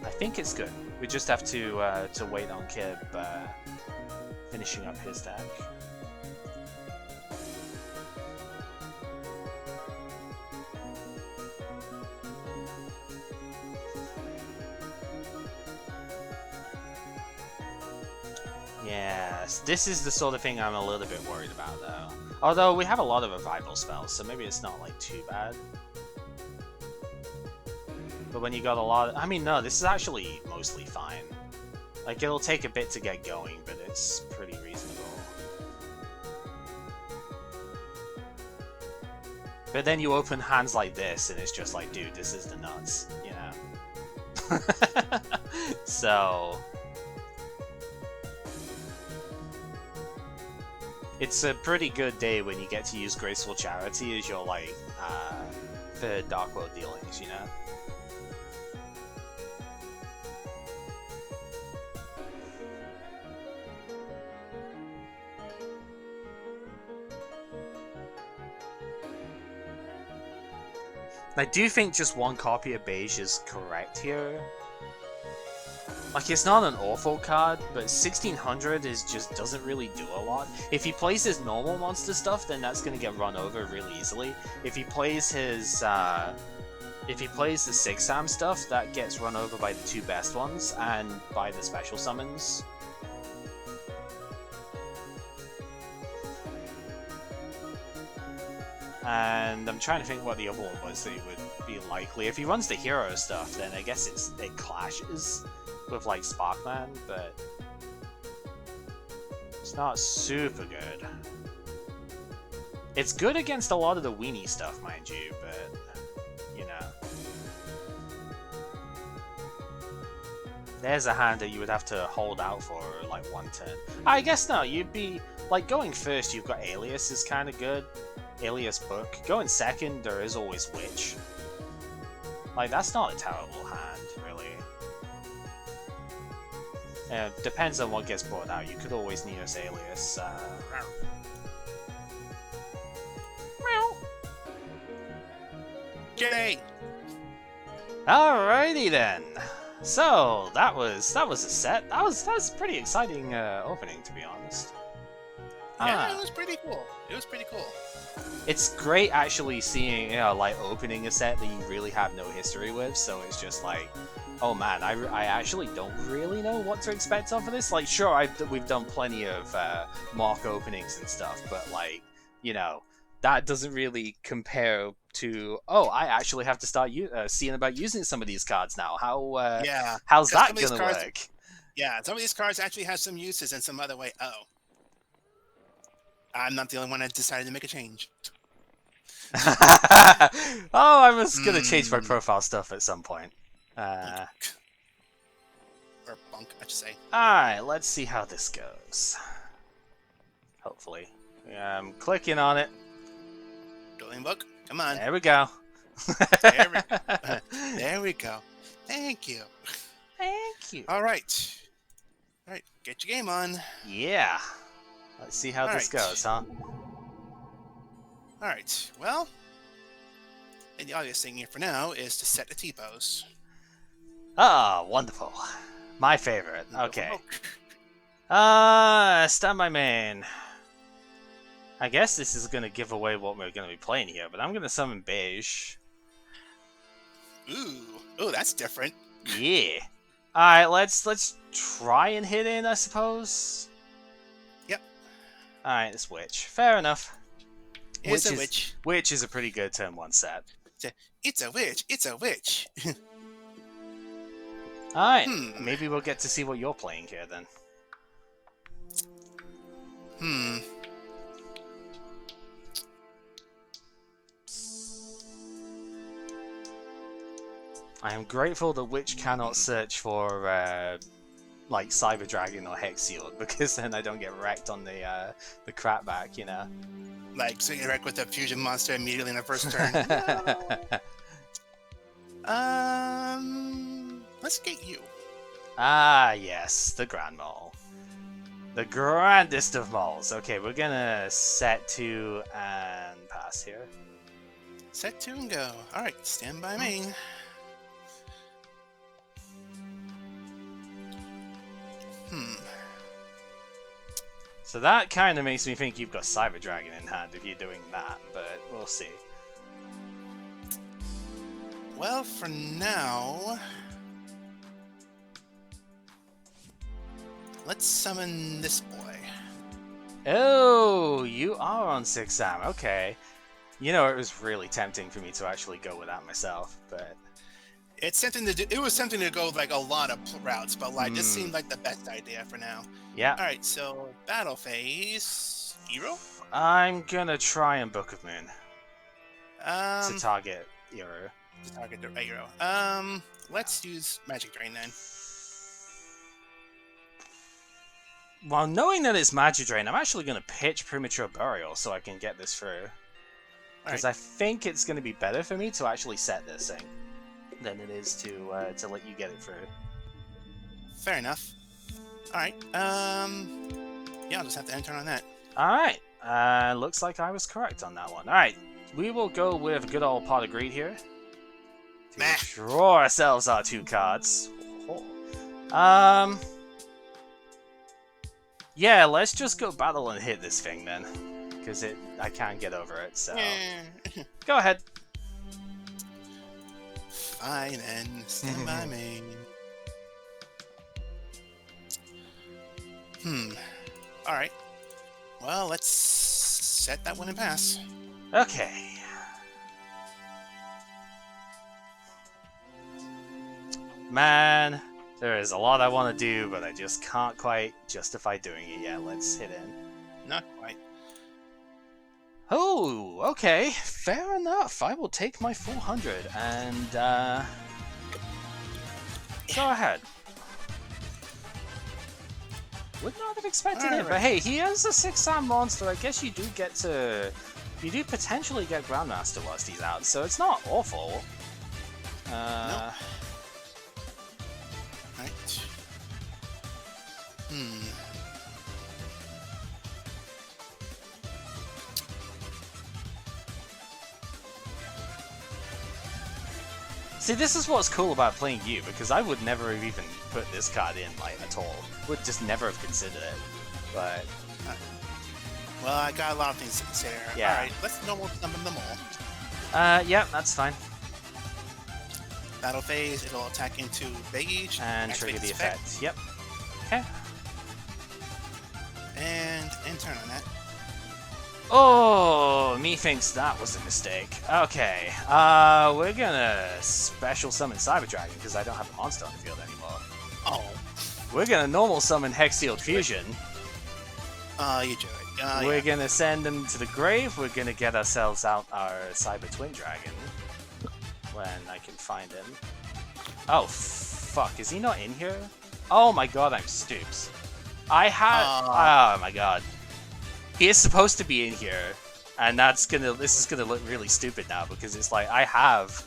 I think it's good. We just have to wait on Kib finishing up his deck. Yes, this is the sort of thing I'm a little bit worried about though. Although we have a lot of revival spells, so maybe it's not like too bad. But when you got a lot of... I mean, no, this is actually mostly fine. Like, it'll take a bit to get going, but it's pretty reasonable. But then you open hands like this, and it's just like, dude, this is the nuts, you know? So... It's a pretty good day when you get to use Graceful Charity as your, like, for Dark World dealings, you know? I do think just one copy of Beige is correct here. Like, it's not an awful card, but 1600 just doesn't really do a lot. If he plays his normal monster stuff, then that's gonna get run over really easily. If he plays his, if he plays the 6-Sam stuff, that gets run over by the 2 best ones, and by the special summons. And I'm trying to think what the other one was that he would be likely. If he runs the hero stuff, then I guess it clashes with, like, Sparkman, but it's not super good. It's good against a lot of the weenie stuff, mind you, but, you know. There's a hand that you would have to hold out for, like, 1 turn. I guess no, you'd be, like, going first, you've got Alias is kind of good. Alias Book. Going second, there is always Witch. Like, that's not a terrible hand, really. Depends on what gets brought out. You could always Neos Alias. Meow. G'day! Alrighty then. So that was a set. That was a pretty exciting opening, to be honest. Yeah, it was pretty cool. It was pretty cool. It's great actually seeing, you know, like, opening a set that you really have no history with, so it's just like, oh man, I actually don't really know what to expect off of this. Like, sure, we've done plenty of mock openings and stuff, but, like, you know, that doesn't really compare to, oh, I actually have to start seeing about using some of these cards now. How's that gonna work? Yeah, some of these cards actually have some uses and some other way. Uh-oh. I'm not the only one that decided to make a change. Oh, I was gonna change my profile stuff at some point. Or bunk, I should say. Alright, let's see how this goes. Hopefully. I'm clicking on it. Dueling book, come on. There we go. There we go. There we go. Thank you. Thank you. Alright. Alright, get your game on. Yeah. Let's see how this goes, huh? Alright, well, and the obvious thing here for now is to set the T-pose. Ah, wonderful. My favorite. Okay. Stand by main. I guess this is going to give away what we're going to be playing here, but I'm going to summon Beige. Ooh, that's different. Yeah. Alright, let's try and hit in, I suppose. Yep. Alright, it's Witch. Fair enough. It's a witch. Witch is a pretty good turn 1 set. It's a witch. It's a witch. Alright, maybe we'll get to see what you're playing here then. I am grateful the Witch cannot search for, like, Cyber Dragon or Hex Sealed, because then I don't get wrecked on the crap back, you know? Like, so you wreck with a fusion monster immediately in the first turn. Let's get you. Ah, yes, the Grand Mole. The grandest of moles. Okay, we're gonna set 2 and pass here. Set 2 and go. Alright, stand by me. So that kind of makes me think you've got Cyber Dragon in hand if you're doing that, but we'll see. Well, for now, let's summon this boy. Oh, you are on 6-Sam, okay. You know, it was really tempting for me to actually go with that myself, but... It's something to do. It was something to go like a lot of routes, but like this seemed like the best idea for now. Yeah. All right, so battle phase hero. I'm gonna try and Book of Moon to target hero. To target the hero. Let's use Magic Drain then. Well, knowing that it's Magic Drain, I'm actually gonna pitch Premature Burial so I can get this through. Because I think it's gonna be better for me to actually set this thing than it is to let you get it through. Fair enough. Alright, yeah, I'll just have to enter on that. Alright, looks like I was correct on that one. Alright, we will go with good old Pot of Greed here. To draw ourselves our 2 cards. Yeah, let's just go battle and hit this thing then. Because I can't get over it, so... Go ahead. Fine, and stand by me. Alright. Well, let's set that one and pass. Okay. Man, there is a lot I want to do, but I just can't quite justify doing it yet. Let's hit in. Not quite. Oh, okay. Fair enough. I will take my 400 and go ahead. Would not have expected it, but hey, he is a 6-star monster. I guess you do get to... You do potentially get Grandmaster whilst he's out, so it's not awful. Nope. Right. See, this is what's cool about playing you, because I would never have even put this card in, like, at all. Would just never have considered it, but... Well, I got a lot of things to consider. Yeah. Alright, let's normal summon them all. Yeah, that's fine. Battle phase, it'll attack into Beige. And trigger the effect. Yep. Okay. And turn on that. Oh, me thinks that was a mistake. Okay, we're gonna special summon Cyber Dragon because I don't have a monster on the field anymore. Oh. We're gonna normal summon Hexfield Fusion. You do it. We're gonna send him to the grave. We're gonna get ourselves out our Cyber Twin Dragon when I can find him. Oh, fuck, is he not in here? Oh my god, I'm stoops. I had... Oh my god. He is supposed to be in here, and this is gonna look really stupid now because it's like I have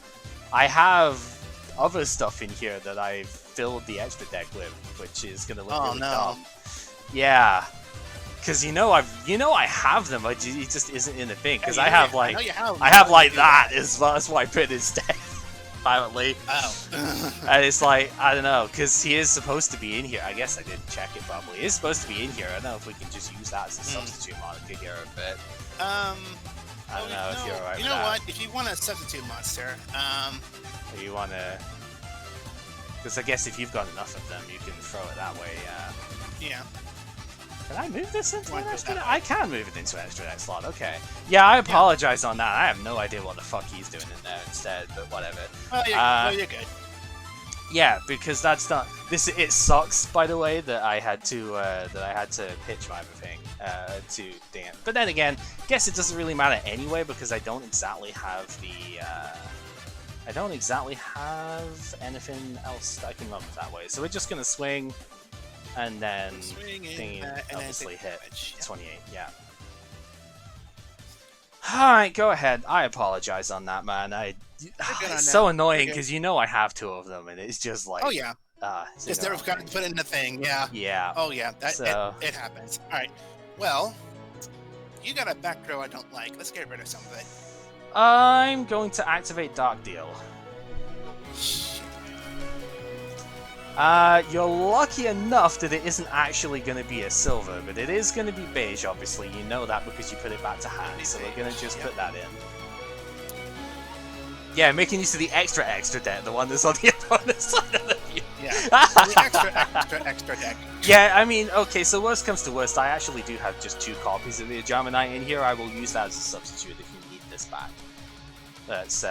other stuff in here that I've filled the extra deck with, which is gonna look really dumb. Yeah, because I have them, but he just isn't in the thing. Because I have like that as well. That's why I put his deck violently. Oh. And it's like, I don't know, because he is supposed to be in here. I guess I didn't check it properly. He is supposed to be in here. I don't know if we can just use that as a substitute monster here a bit. I don't know if you're alright with that. You know what? If you want a substitute monster, or you want to... Because I guess if you've got enough of them, you can throw it that way, yeah. Can I move this into an extra deck? I can move it into an extra deck slot, okay. Yeah, I apologize on that. I have no idea what the fuck he's doing in there instead, but whatever. Well, you're good. Yeah, because that's not... It sucks, by the way, that I had to pitch my thing to Dan. But then again, guess it doesn't really matter anyway, because I don't exactly have the... I don't exactly have anything else that I can run with that way. So we're just going to swing... And then obviously hit 28, yeah. Alright, go ahead. I apologize on that, man. It's so annoying because I have 2 of them, and it's just like... Oh, yeah. Just never forgot to put in the thing, yeah. Yeah. Oh, yeah. It happens. Alright, well, you got a back row I don't like. Let's get rid of some of it. I'm going to activate Dark Deal. You're lucky enough that it isn't actually going to be a silver, but it is going to be beige, obviously. You know that because you put it back to hand, so we're going to just put that in. Yeah, making use of the extra deck, the one that's on the opponent's side of the view. Yeah, the extra deck. Yeah, I mean, okay, so worst comes to worst, I actually do have just 2 copies of the Ajamanite in here. I will use that as a substitute if you need this back. That's,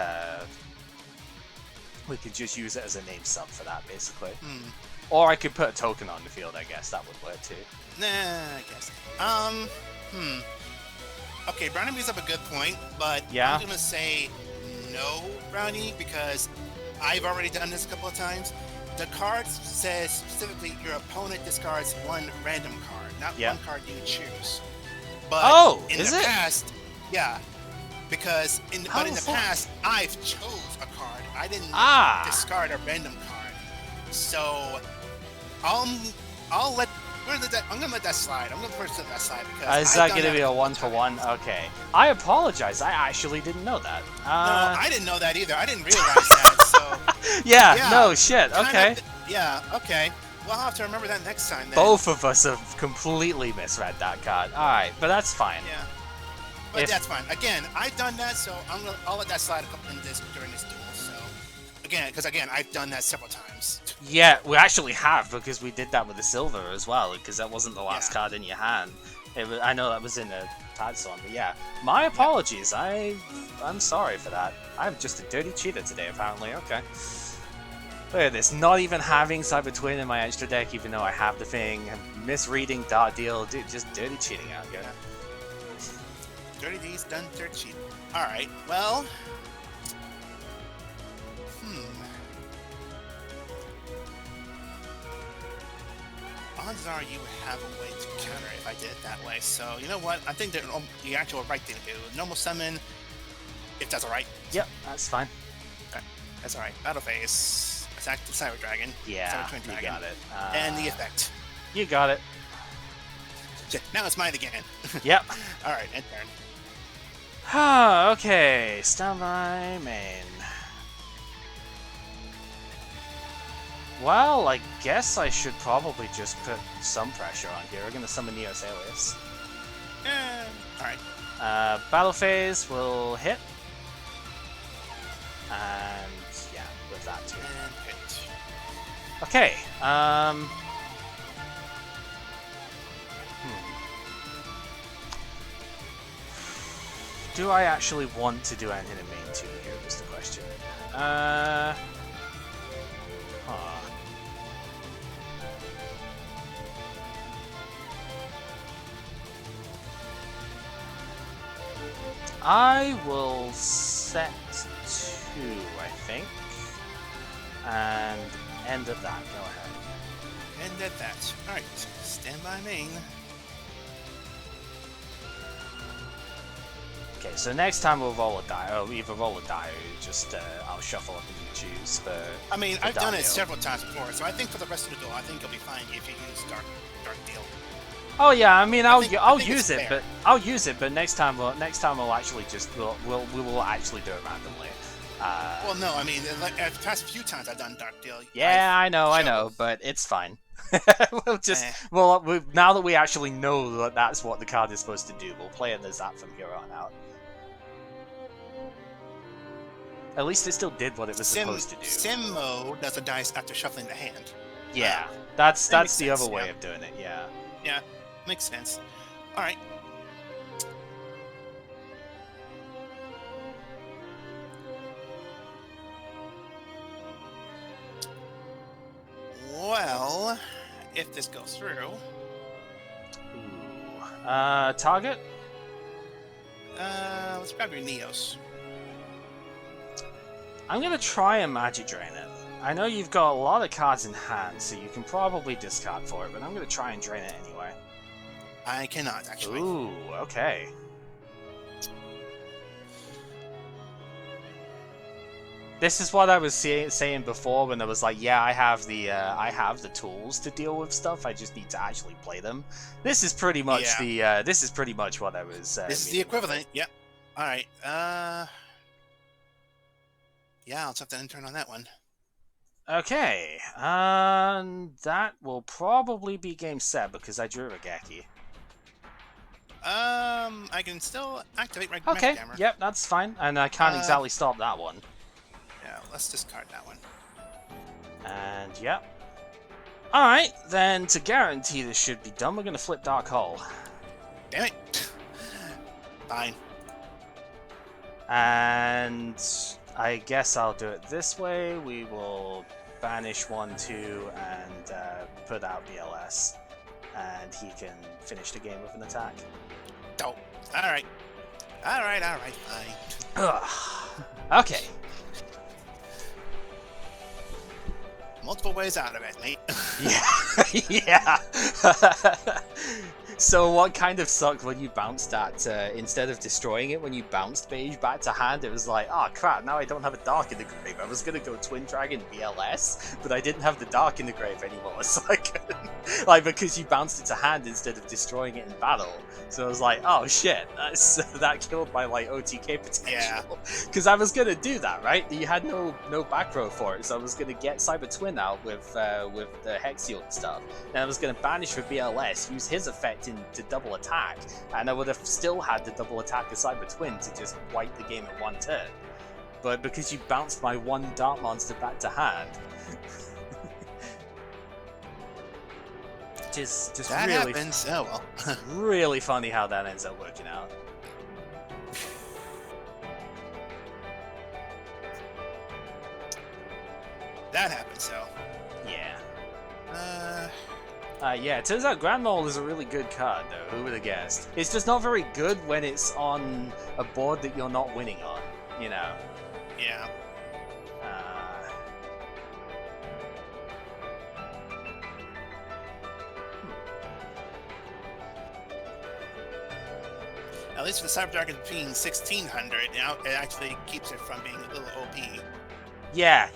We could just use it as a name sub for that, basically. Hmm. Or I could put a token on the field, I guess. That would work too. Nah, I guess. Okay, Brownie brings up a good point, but yeah? I'm gonna say no, Brownie, because I've already done this a couple of times. The card says specifically your opponent discards one random card, not one card you choose. But in the past, because in the past I've chose a card. I didn't discard a random card. So I'll let I'm gonna let that slide. I'm gonna let that slide because is that gonna be a 1-for-1? Okay. I apologize. I actually didn't know that. No, I didn't know that either. I didn't realize that. So yeah. No shit. Okay. Okay. Well, I'll have to remember that next time. Then. Both of us have completely misread that card. All right, but that's fine. Yeah. But that's fine. Again, I've done that, so I'll let that slide during this duel. So because I've done that several times. Yeah, we actually have, because we did that with the silver as well, because that wasn't the last card in your hand. I know that was in a tag song, but yeah. My apologies. I'm sorry for that. I'm just a dirty cheater today, apparently. Okay. Look at this. Not even having Cyber Twin in my extra deck, even though I have the thing. Misreading Dark Deal. Dude, just dirty cheating out here. Dirty D's done dirt cheating. Alright, well... Odds are you would have a way to counter it if I did it that way. So, you know what? I think the actual right thing to do. Normal summon, if that's alright. Yep, that's fine. Okay, that's alright. Battle phase. Attack the Cyber Dragon. Yeah, Cyber Twin Dragon. You got it. And the effect. You got it. Now it's mine again. Yep. Alright, end turn. Okay, stand by main. Well, I guess I should probably just put some pressure on here. We're going to summon Neos Alias. Alright. Battle phase will hit. And yeah, with that too. And hit. Okay. Do I actually want to do anything in main 2 here is the question. I will set 2, I think, and end at that. Go ahead. End at that. Alright, stand by main. Okay, so next time we'll roll a die. Oh, either roll a die or just I'll shuffle up and you choose the. I mean, I've done it several times before, so I think for the rest of the duel, I think you'll be fine if you use Dark Deal. Oh yeah, I mean I'll use it, but next time we'll actually just we will actually do it randomly. Well, no, I mean the past few times I've done Dark Deal. Yeah, I know, but it's fine. We'll just now that we actually know that that's what the card is supposed to do, we'll play it as that from here on out. At least it still did what it was supposed to do. Sim mode does a dice after shuffling the hand. Yeah, that's the other way of doing it. Yeah. Yeah. Makes sense. Alright. Well, if this goes through... Ooh. Target? Let's grab your Neos. I'm gonna try and Magic Drain it. I know you've got a lot of cards in hand, so you can probably discard for it, but I'm gonna try and drain it anyway. I cannot, actually. Ooh, okay. This is what I was saying before when I was like, yeah, I have the tools to deal with stuff. I just need to actually play them. This is pretty much this is pretty much what I was. This is the equivalent. Yep. All right. Yeah, I'll have to end turn on that one. Okay. That will probably be game set because I drew a Geki. I can still activate my Okay, Hammer. Yep, that's fine. And I can't exactly stop that one. Yeah, let's discard that one. And, yep. Alright, then to guarantee this should be done, we're going to flip Dark Hole. Damn it. Fine. And I guess I'll do it this way. We will banish 1-2 and put out BLS, and he can finish the game with an attack. Oh, alright. Alright, fine. Okay. Multiple ways out of it, mate. Yeah. So what kind of sucked when you bounced that, instead of destroying it, when you bounced Beige back to hand, it was like, oh crap, now I don't have a Dark in the Grave. I was gonna go Twin Dragon BLS, but I didn't have the Dark in the Grave anymore, so I couldn't, like, because you bounced it to hand instead of destroying it in battle. So I was like, oh shit, that killed my, like, OTK potential. Yeah. Because I was gonna do that, right? You had no back row for it, so I was gonna get Cyber Twin out with the Hexial and stuff. Then I was gonna banish for BLS, use his effect to double attack, and I would have still had the double attack of Cyber Twin to just wipe the game in one turn. But because you bounced my one Dark Monster back to hand, just that really happens. Oh well. really funny how that ends up working out. That happens, so. Yeah. Uh, Yeah, it turns out Grand Mole is a really good card, though. Who would have guessed? It's just not very good when it's on a board that you're not winning on, you know? Yeah. At least with the Cyber Dragon being 1600, now it actually keeps it from being a little OP. Yeah.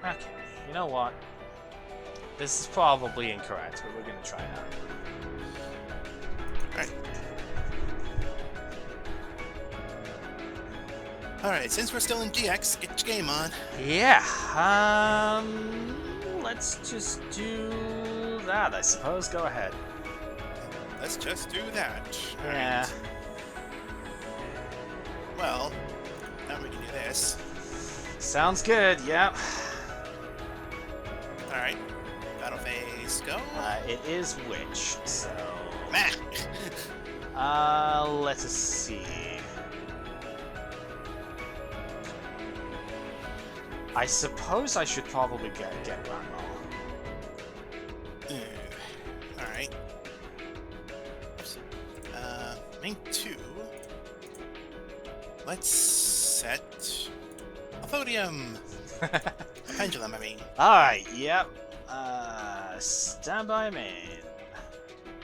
Okay, you know what? This is probably incorrect, but we're gonna try it out. Alright. Alright, since we're still in GX, get your game on. Yeah, let's just do that, I suppose. Go ahead. Let's just do that. Yeah. Alright. Well, now we can do this. Sounds good, yep. Alright. Battle phase, go. It is Witch, so... Meh. Let us see. I suppose I should probably get Grandma. Alright. Main 2. Let's set a podium. A pendulum, I mean. Alright, yep. Stand by main.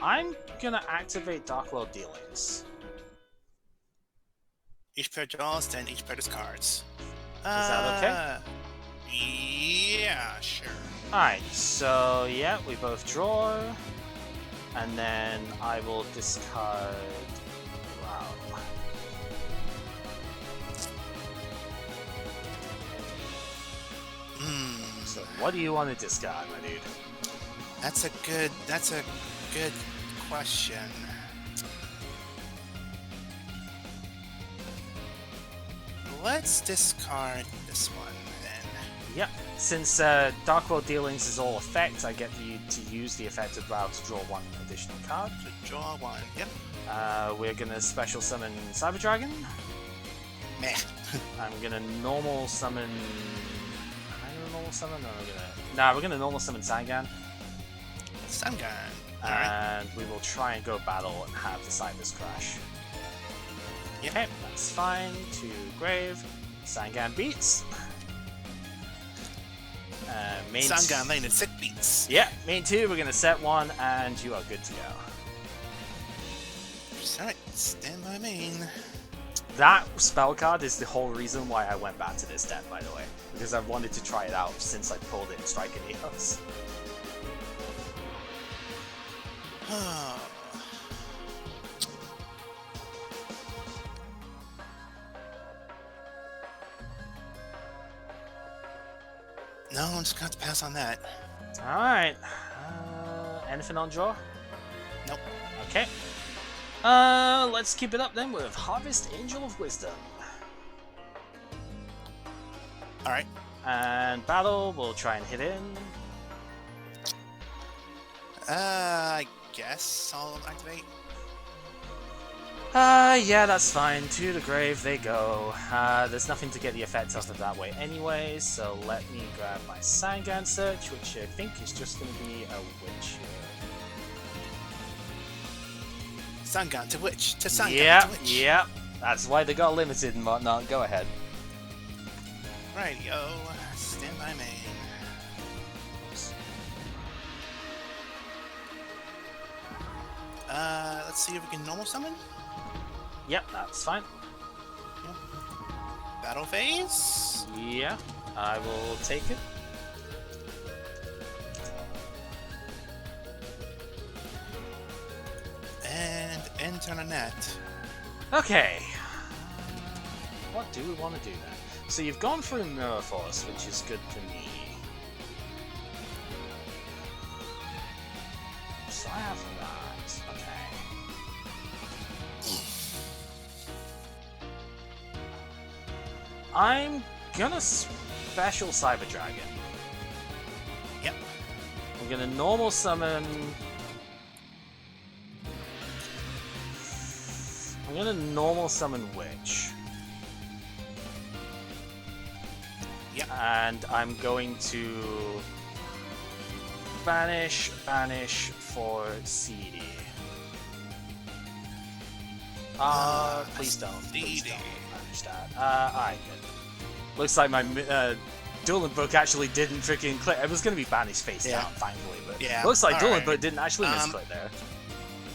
I'm gonna activate Dark World Dealings. Each pair draws, then each pair discards. Is that okay? Yeah, sure. Alright, so yeah, we both draw. And then I will discard... Wow. So what do you want to discard, my dude? That's a good question. Let's discard this one then. Yep. Since Dark World Dealings is all effect, I get to use the effect of Vow to draw one additional card. To draw one, yep. We're gonna special summon Cyber Dragon. Meh. I'm gonna normal summon... Am I gonna normal summon? No, we're gonna normal summon Sangan. Sangan. And we will try and go battle and have the Cybers crash. Yep. Okay, that's fine. To Grave. Sangan beats. Main Sangan lane at 6 beats. Yeah, main 2, we're gonna set 1, and you are good to go. Alright, stand by main. That spell card is the whole reason why I went back to this deck, by the way. Because I wanted to try it out since I pulled it in Striker Neos. No, I'm just gonna have to pass on that. Alright. Anything on draw? Nope. Okay. Let's keep it up then with Harvest Angel of Wisdom. Alright. And battle, we'll try and hit in. I guess I'll activate. Yeah, that's fine. To the grave they go. There's nothing to get the effect off of that way anyway, so let me grab my Sangan search, which I think is just going to be a witch here. Sangan to witch, to Sangan Yep, to witch. yep. That's why they got limited and whatnot. Go ahead. Right, yo. Stand by main. Let's see if we can normal summon. Yep, that's fine. Yep. Battle phase. Yeah, I will take it. And end on a net. Okay. What do we want to do then? So you've gone through Mirror Force, which is good for me. So I have that. Okay. I'm gonna special Cyber Dragon. Yep. I'm gonna normal summon. I'm gonna normal summon Witch. Yep. And I'm going to banish for CD. Please don't. Please don't banish that. Alright, good. Looks like my Dueling Book actually didn't freaking click. It was going to be banished face down, thankfully, but looks like Dueling Book didn't actually misclick there.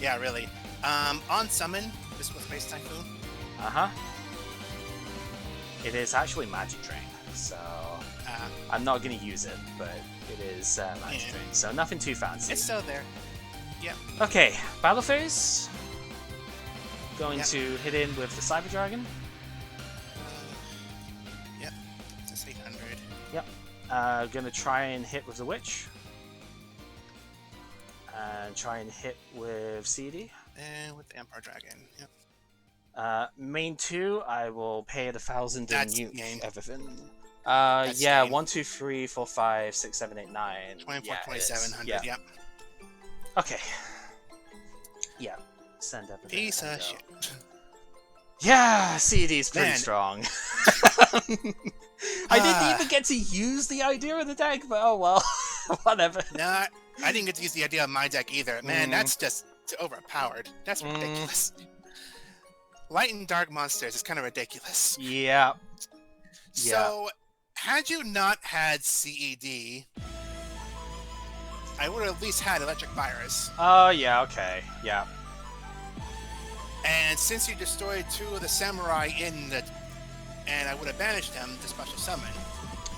Yeah, really. On summon, this was Space Typhoon. It is actually Magic Drain, so I'm not going to use it, but it is Magic Drain, so nothing too fancy. It's still there. Yep. Okay, battle phase. Going to hit in with the Cyber Dragon. Yep. It's 800. Yep. Gonna try and hit with the Witch. And try and hit with CD. And with the Empire Dragon. Yep. Main 2, I will pay it 1,000 and nuke everything. That's yeah, game. 1, 2, 3, 4, 5, 6, 7, 8, 9. 24, yeah, 2700. Yeah. Yep. Okay. Yeah. Send everything. Piece of shit. Yeah, CD's pretty strong. I didn't even get to use the idea of the deck, but oh well. Whatever. Nah, I didn't get to use the idea of my deck either. Man, that's just overpowered. That's ridiculous. Light and dark monsters is kind of ridiculous. Yeah. So, had you not had CED, I would have at least had Electric Virus. Oh, yeah, okay. Yeah. And since you destroyed 2 of the Samurai and I would have banished them to special summon.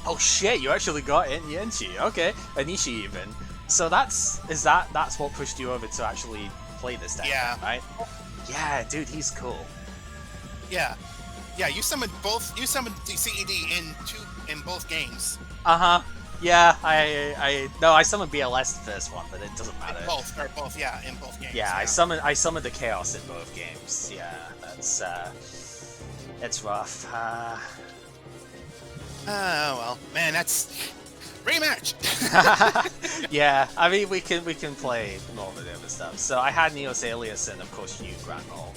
Oh shit, you actually got Inichi. Okay. Anishi even. So that's what pushed you over to actually play this deck, right? Yeah, dude, he's cool. Yeah. Yeah, you summoned the CED in both games. Yeah, I summoned BLS the first one, but it doesn't matter. In both games. Yeah, I summoned the Chaos in both games. Yeah, that's it's rough. Oh well, man, that's rematch. Yeah, I mean we can play more of the other stuff. So I had Neos Alias and of course you Grand Hall.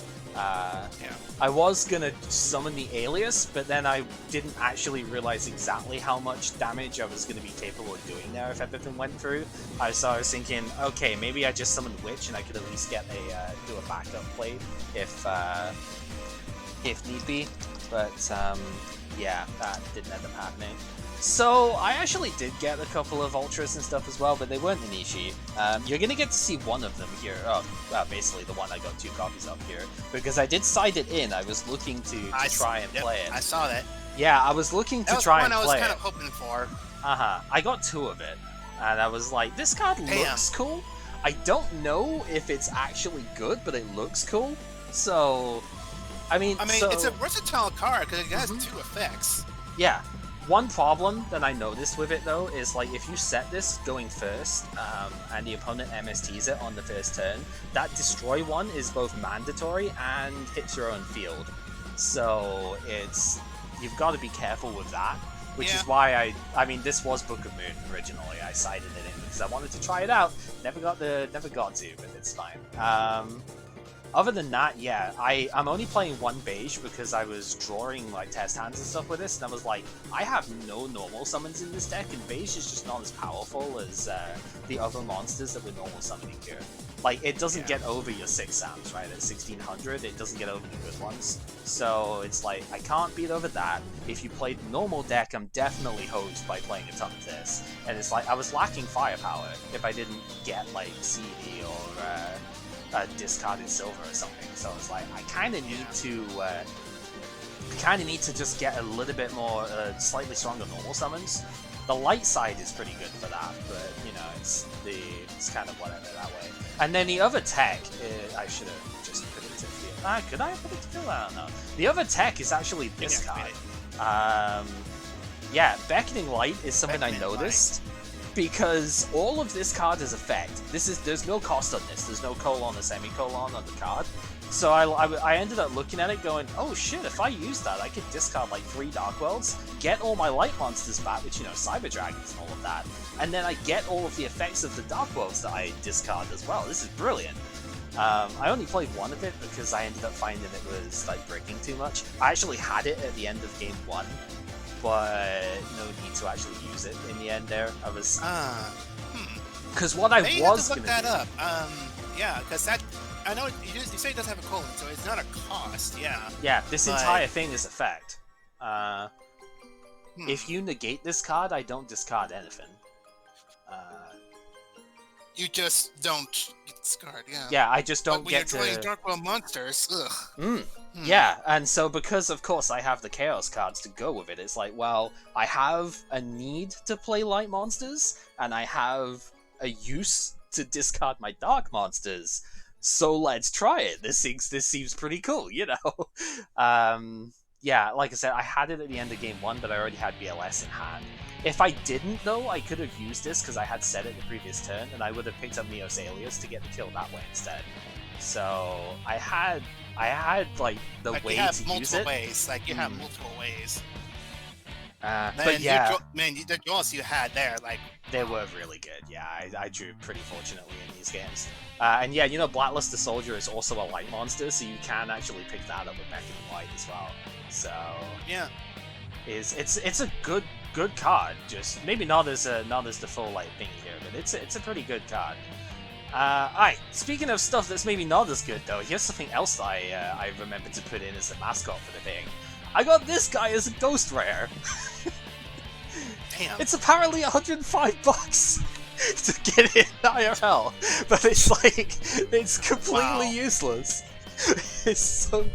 I was gonna summon the Alias, but then I didn't actually realize exactly how much damage I was gonna be capable of doing there if everything went through. So I was thinking, okay, maybe I just summon Witch and I could at least get do a backup play if need be. But yeah, that didn't end up happening. So I actually did get a couple of Ultras and stuff as well, but they weren't Inishi. You're gonna get to see one of them here. Basically the one I got 2 copies of here, because I did side it in. I was looking to try and play it. I saw that. Yeah, I was looking to try and play it. That was the one I was kind of hoping for. I got 2 of it, and I was like, this card looks cool. I don't know if it's actually good, but it looks cool. So, I mean, it's a versatile card because it has 2 effects. Yeah. One problem that I noticed with it though is like if you set this going first and the opponent MSTs it on the first turn, that destroy one is both mandatory and hits your own field. So you've got to be careful with that, which is why I mean this was Book of Moon originally. I sided it in because I wanted to try it out. Never got to, but it's fine. Other than that, yeah, I'm only playing one beige because I was drawing like test hands and stuff with this, and I was like, I have no normal summons in this deck, and beige is just not as powerful as the other monsters that we're normal summoning here. Like, it doesn't get over your 6 Sams, right? At 1600, it doesn't get over the good ones. So it's like, I can't beat over that. If you played the normal deck, I'm definitely hosed by playing a ton of this. And it's like, I was lacking firepower if I didn't get like CD or discarded silver or something. So it's like, I kind of need to just get a little bit more slightly stronger normal summons. The light side is pretty good for that, but you know, it's kind of whatever that way. And then the other tech, I should have just put it to field. Could I put it to field? I don't know. The other tech is actually this card. Yeah, Beckoning Light is something I noticed. Because all of this card is effect. There's no cost on this. There's no colon or semicolon on the card. So I ended up looking at it going, oh shit, if I use that, I could discard like 3 Dark Worlds, get all my light monsters back, which, you know, Cyber Dragons and all of that, and then I get all of the effects of the Dark Worlds that I discard as well. This is brilliant. I only played one of it because I ended up finding it was like breaking too much. I actually had it at the end of game 1. But no need to actually use it in the end there. I was... Because what I was going to look that up. Yeah, because that... I know you say it doesn't have a colon, so it's not a cost, yeah. Yeah, this entire thing is effect. If you negate this card, I don't discard anything. You just don't discard, yeah. Yeah, I just don't get to... When you're drawing Dark World monsters, ugh. Yeah, and so because, of course, I have the Chaos cards to go with it, it's like, well, I have a need to play light monsters, and I have a use to discard my dark monsters, so let's try it. This seems pretty cool, you know? Yeah, like I said, I had it at the end of game 1, but I already had BLS in hand. If I didn't, though, I could have used this, because I had set it the previous turn, and I would have picked up Neos Alias to get the kill that way instead. So, I had like the like way you have to multiple use it. ways. Like you have multiple ways. But yeah, the draws you had there, like they were really good. Yeah, I drew pretty fortunately in these games. And yeah, you know, Blackluster Soldier is also a light monster, so you can actually pick that up with Beckoning Light as well. So yeah, it's a good card. Just maybe not as the full light thing here, but it's a pretty good card. Alright, speaking of stuff that's maybe not as good though, here's something else that I remembered to put in as the mascot for the thing. I got this guy as a ghost rare. Damn. It's apparently $105 to get it in IRL, but it's like, it's completely useless. It's so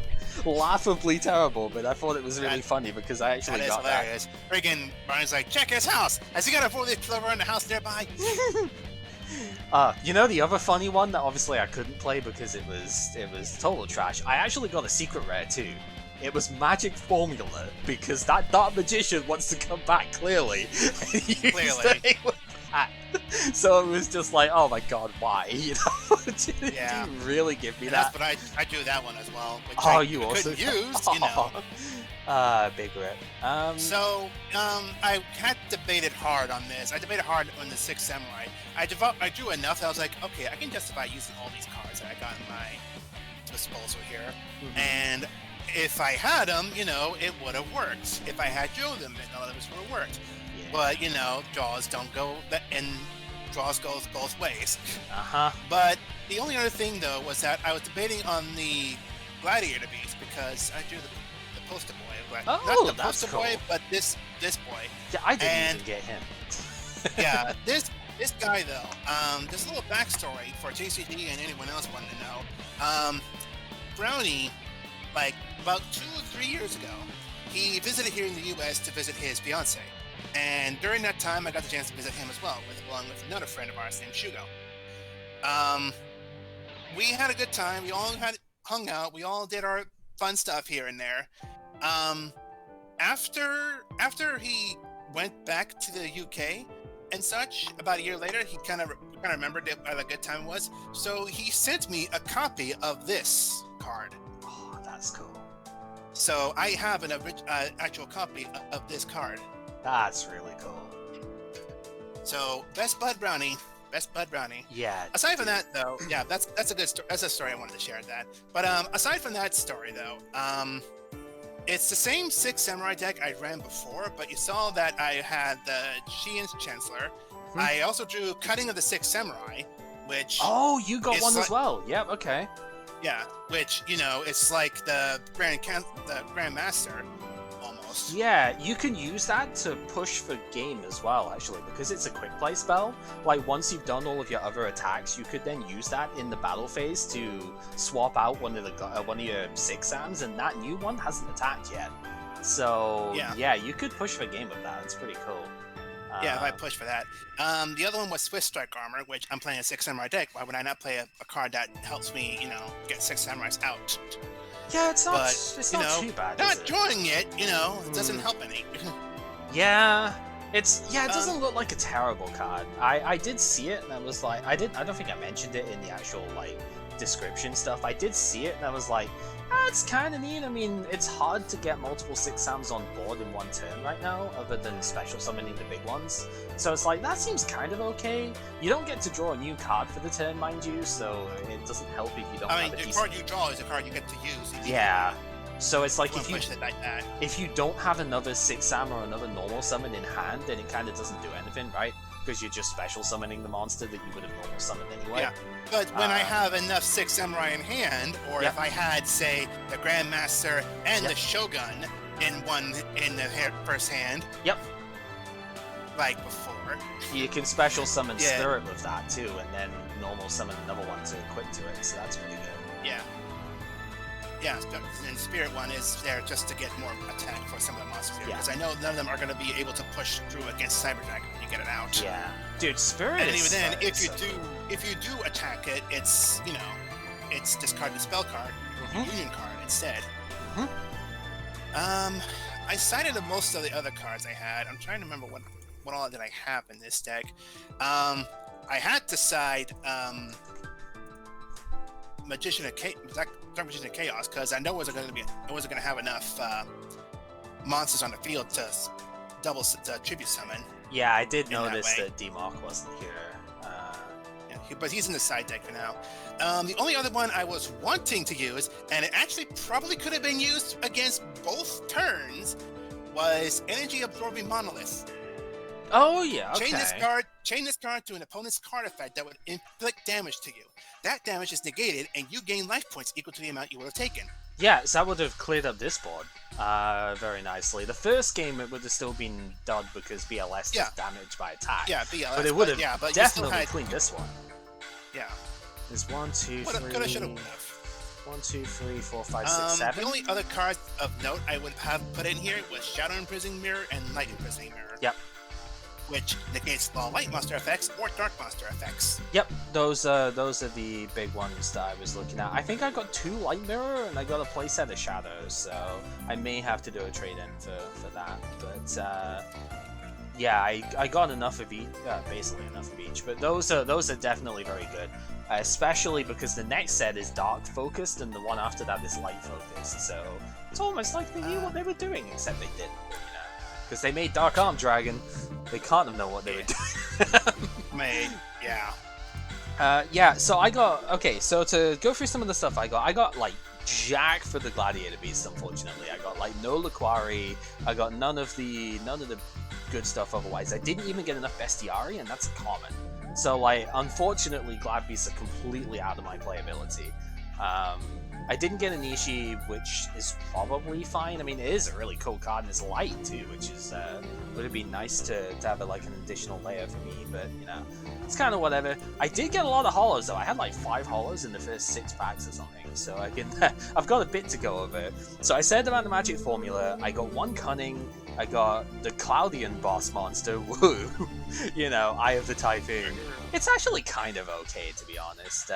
laughably terrible, but I thought it was really funny because I actually got that. That is hilarious. Friggin' Brian's like, check his house! Has he got a 4-leaf clover in the house nearby? You know the other funny one that obviously I couldn't play because it was total trash? I actually got a secret rare too. It was Magic Formula, because that Dark Magician wants to come back, clearly. Clearly. So it was just like, oh my god, why? You know? Did you really give me that? But I do that one as well. Which you also couldn't use, you know. Big rip. So, I had debated hard on this. I debated hard on the Sixth Samurai. I drew enough that I was like, okay, I can justify using all these cards that I got in my disposal here. And if I had them, you know, it would have worked. If I had drew them, none of this would have worked. Yeah. But, you know, draws don't go, and draws goes both ways. But the only other thing, though, was that I was debating on the Gladiator Beasts, because I drew the poster boy. Not the poster boy, but this boy. Yeah, I didn't even get him. Yeah, this guy, though, there's a little backstory for JCG and anyone else wanting to know. Brownie, like, about 2 or 3 years ago, he visited here in the U.S. to visit his fiance. And during that time, I got the chance to visit him as well, along with another friend of ours named Shugo. We had a good time. We all hung out. We all did our fun stuff here and there. After he went back to the UK and such, about a year later, he kind of remembered what a good time it was. So he sent me a copy of this card. Oh, that's cool. So I have an actual copy of this card. That's really cool. So Best Bud Brownie Best Bud Brownie. Yeah. Aside from that, though, yeah, that's a good story. That's a story I wanted to share that. But aside from that story, though, it's the same 6 Samurai deck I ran before, but you saw that I had the Shien's Chancellor. I also drew Cutting of the 6 Samurai, which... Oh, you got one as well. Yep, okay. Yeah, which, you know, it's like the Grand Master, almost. Yeah, you can use that to push for game as well, actually, because it's a quick play spell. Like, once you've done all of your other attacks, you could then use that in the battle phase to swap out one of your 6 Sams, and that new one hasn't attacked yet. So, yeah, you could push for game with that. It's pretty cool. Yeah, if I push for that. The other one was Swift Strike Armor, which I'm playing a 6 Samurai deck. Why would I not play a card that helps me, you know, get 6 Samurais out? Yeah, it's not too bad. Not drawing it, you know, it doesn't help any. Yeah, it doesn't look like a terrible card. I did see it and I was like, I don't think I mentioned it in the actual like description stuff. I did see it and I was like, it's kind of neat. I mean, it's hard to get multiple 6 Sams on board in one turn right now, other than special summoning the big ones. So it's like, that seems kind of okay. You don't get to draw a new card for the turn, mind you, so it doesn't help if you don't have a decent... the card you draw is a card you get to use. Yeah. So it's like, if you don't have another 6 Sam or another normal summon in hand, then it kind of doesn't do anything, right? Because you're just special summoning the monster that you would have normal summoned anyway. Yeah, but when I have enough 6 Samurai in hand, or if I had, say, the Grandmaster and the Shogun in the first hand, like before, you can special summon Spirit with that too, and then normal summon another one to equip to it. So that's pretty good. Yeah. Yeah, and Spirit one is there just to get more attack for some of the monsters here. Because I know none of them are going to be able to push through against Cyber Dragon when you get it out. Yeah, dude, Spirit. And even then, if you do attack it, it's discard the spell card, Union card instead. I cited most of the other cards I had. I'm trying to remember what all did I have in this deck. I had to side Magician of Chaos because I know it wasn't going to have enough monsters on the field to double tribute summon. Yeah, I did notice that D-Mark wasn't here. But he's in the side deck for now. The only other one I was wanting to use, and it actually probably could have been used against both turns, was Energy Absorbing Monolith. Oh yeah, okay. Chain this card to an opponent's card effect that would inflict damage to you. That damage is negated, and you gain life points equal to the amount you would have taken. Yeah, so that would have cleared up this board very nicely. The first game, it would have still been done because BLS is damaged by attack. Yeah, BLS. But it would have definitely cleaned this one. Yeah. There's 1, 2, 3... Coulda, shoulda, would have. 1, 2, 3, 4, 5, 6, 7. The only other cards of note I would have put in here was Shadow Imprisoning Mirror and Light Imprisoning Mirror. Yep. Which negates all light monster effects or dark monster effects. Yep, those are the big ones that I was looking at. I think I got 2 light mirror and I got a playset of shadows, so I may have to do a trade-in for that. But yeah, I got enough of each, basically enough of each. But those are definitely very good, especially because the next set is dark focused and the one after that is light focused. So it's almost like they knew what they were doing, except they didn't. Because they made Dark Arm Dragon, they can't have known what they were doing. Yeah, so I got... Okay, so to go through some of the stuff I got like jack for the Gladiator Beasts, unfortunately. I got like no Laquari, I got none of the good stuff otherwise. I didn't even get enough Bestiari, and that's a common. So like, unfortunately, Glad Beasts are completely out of my playability. I didn't get a Nishi, which is probably fine. I mean, it is a really cool card, and it's light too, which is would have been nice to have like an additional layer for me, but you know, it's kind of whatever. I did get a lot of hollows though. I had like 5 hollows in the first 6 packs or something, so I can I've got a bit to go over. So I said about the magic formula, I got 1 cunning, I got the Cloudian boss monster, woo, you know, Eye of the Typhoon. It's actually kind of okay, to be honest.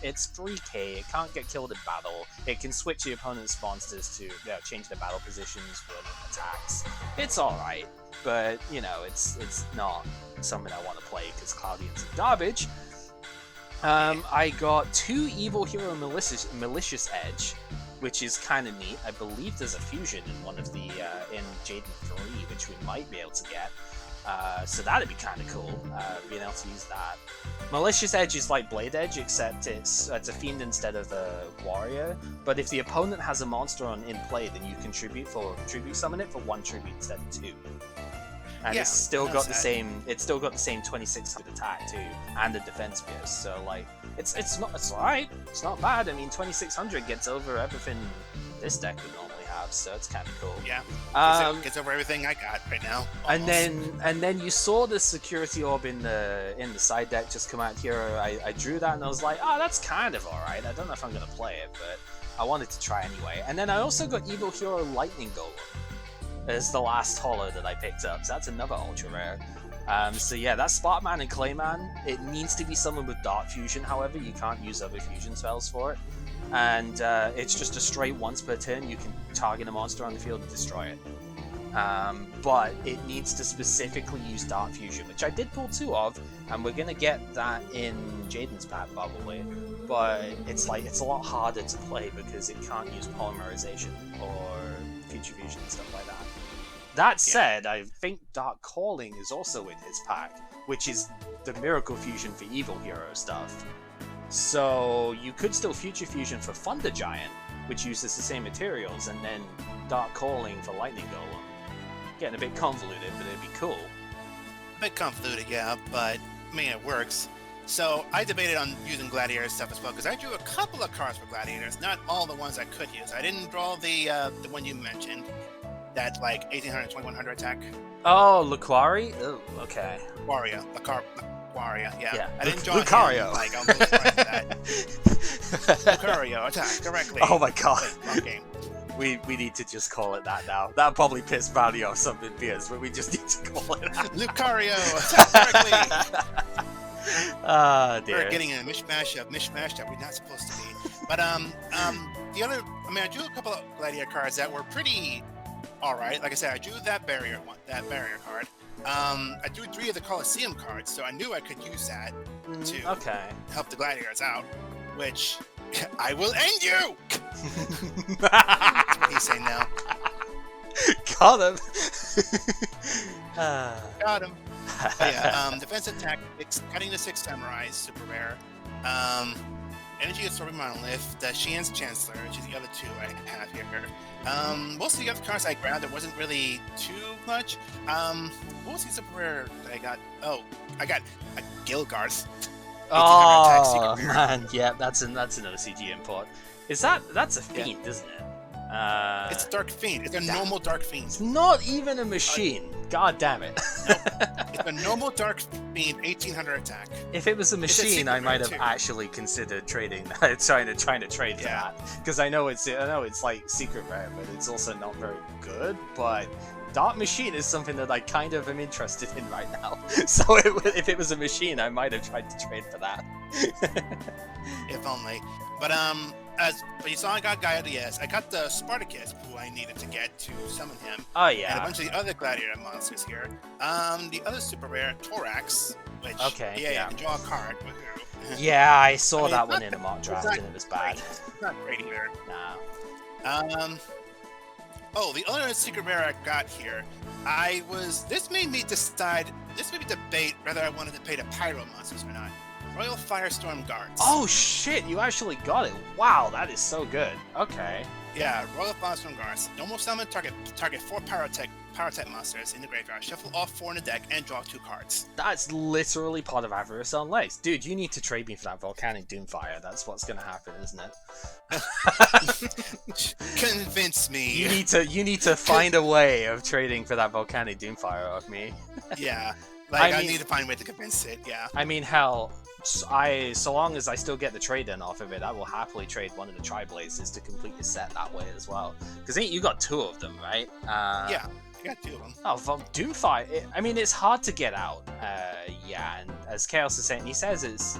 It's 3k, it can't get killed in battle, it can switch the opponent's monsters to change their battle positions when it attacks. It's alright, but, you know, it's not something I want to play because Cloudian's garbage. I got 2 Evil Hero Malicious Edge, which is kind of neat. I believe there's a fusion in one of the, in Jaden 3, which we might be able to get. So that'd be kind of cool, being able to use that. Malicious Edge is like Blade Edge, except it's a fiend instead of a warrior. But if the opponent has a monster in play, then you can tribute summon it for 1 tribute instead of 2. And it's still got the same. It's still got the same 2600 attack too, and a defense pierce. So like, it's alright. It's not bad. I mean, 2600 gets over everything this deck would normally have, so it's kind of cool. Yeah. Gets over everything I got right now. Almost. And then you saw the security orb in the side deck just come out here. I drew that and I was like, oh, that's kind of alright. I don't know if I'm gonna play it, but I wanted to try anyway. And then I also got Evil Hero Lightning Golem as the last holo that I picked up, so that's another ultra rare. So yeah, that's Sparkman and Clayman. It needs to be someone with Dark Fusion, however, you can't use other fusion spells for it. And it's just a straight once per turn, you can target a monster on the field and destroy it. But it needs to specifically use Dark Fusion, which I did pull 2 of, and we're gonna get that in Jaden's pack probably. But it's a lot harder to play because it can't use Polymerization or Future Fusion and stuff like that. That said, I think Dark Calling is also in his pack, which is the Miracle Fusion for Evil Hero stuff. So you could still Future Fusion for Thunder Giant, which uses the same materials, and then Dark Calling for Lightning Golem. Getting a bit convoluted, but it'd be cool. A bit convoluted, yeah, but I mean, it works. So I debated on using Gladiator stuff as well, because I drew a couple of cards for Gladiators, not all the ones I could use. I didn't draw the one you mentioned, that like 1800, 2100 attack. Oh, Lucario? Oh, okay. Wario, Wario, yeah. I didn't draw Lucario. Him, like, I'm most surprised at that. Lucario, attack directly. Oh my god. Wrong game. We need to just call it that now. That'll probably piss Valdy off something fierce, but we just need to call it that. Lucario, attack directly. Ah, dear. We're getting a mishmash that we're not supposed to be. But the other, I mean, I drew a couple of Gladiator cards that were pretty alright. Like I said, I drew that barrier card. I drew 3 of the Colosseum cards, so I knew I could use that to help the Gladiators out, which I will end you! That's what he's saying now. Got him! Got him. Yeah, defense attack, cutting the 6 samurais, super rare. Energy Absorbing Monolith, the Xian's Chancellor, which is the other 2 I have here. Most of the other cards I grabbed, there wasn't really too much. What was the super rare that I got? Oh, I got a Gilgarth. Oh, man, yeah, that's an OCG import. That's a fiend, isn't it? It's a Dark Fiend. It's a normal Dark Fiend. It's not even a machine. God damn it. No, it's a normal Dark Fiend, 1800 attack. If it was a machine, I might have actually considered trading that, trying to trade for that. Because I know it's like secret rare, but it's also not very good. But Dark Machine is something that I kind of am interested in right now. So if it was a machine, I might have tried to trade for that. If only. But but you saw I got Gladiators. I got the Spartacus, who I needed to get to summon him. Oh yeah. And a bunch of the other Gladiator monsters here. The other super rare, Thorax, which you can draw a card with her. Yeah, I saw that one in a mock draft and it was bad. It's not great either. Nah. Oh, the other secret rare I got here, this made me debate whether I wanted to pay the Pyro monsters or not. Royal Firestorm Guards. Oh shit, you actually got it. Wow, that is so good. Okay. Yeah, Royal Firestorm Guards. Normal summon, target 4 Pyrotech monsters in the graveyard. Shuffle all 4 in the deck and draw 2 cards. That's literally part of Avarice on Legs. Dude, you need to trade me for that Volcanic Doomfire. That's what's gonna happen, isn't it? Convince me. You need to find a way of trading for that Volcanic Doomfire of me. Yeah. I need to find a way to convince it, yeah. I mean, hell, so long as I still get the trade in off of it, I will happily trade one of the Tri-Blazes to complete the set that way as well. Because you got 2 of them, right? Yeah, I got 2 of them. Oh, Doomfire, I mean, it's hard to get out. Yeah, and as Chaos is saying, he says it's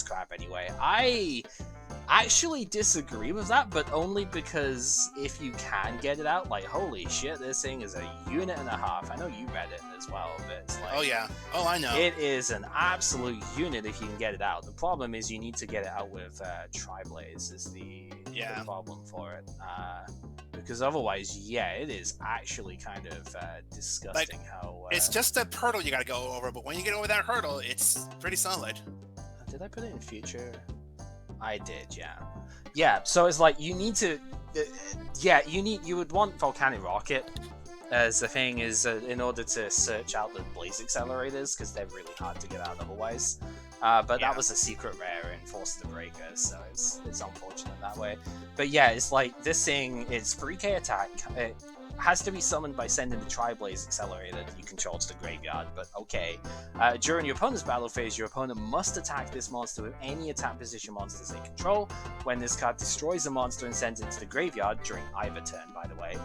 crap anyway. I actually disagree with that, but only because if you can get it out, like, holy shit, this thing is a unit and a half. I know you read it as well, but it's like... Oh, yeah. Oh, I know. It is an absolute unit if you can get it out. The problem is you need to get it out with Tri-Blaze is the problem for it. Because otherwise, yeah, it is actually kind of disgusting how... It's just a hurdle you gotta go over, but when you get over that hurdle, it's pretty solid. Did I put it in future? I did, yeah. Yeah, so it's like, you need to... you would want Volcanic Rocket as a thing is in order to search out the Blaze Accelerators, because they're really hard to get out otherwise. But that was a secret rare in Force of the Breaker, so it's unfortunate that way. But yeah, it's like, this thing, it's 3k attack. It has to be summoned by sending the Tri-Blaze Accelerator that you control to the graveyard, but okay. During your opponent's battle phase, your opponent must attack this monster with any attack position monsters they control. When this card destroys a monster and sends it to the graveyard, during either turn, by the way,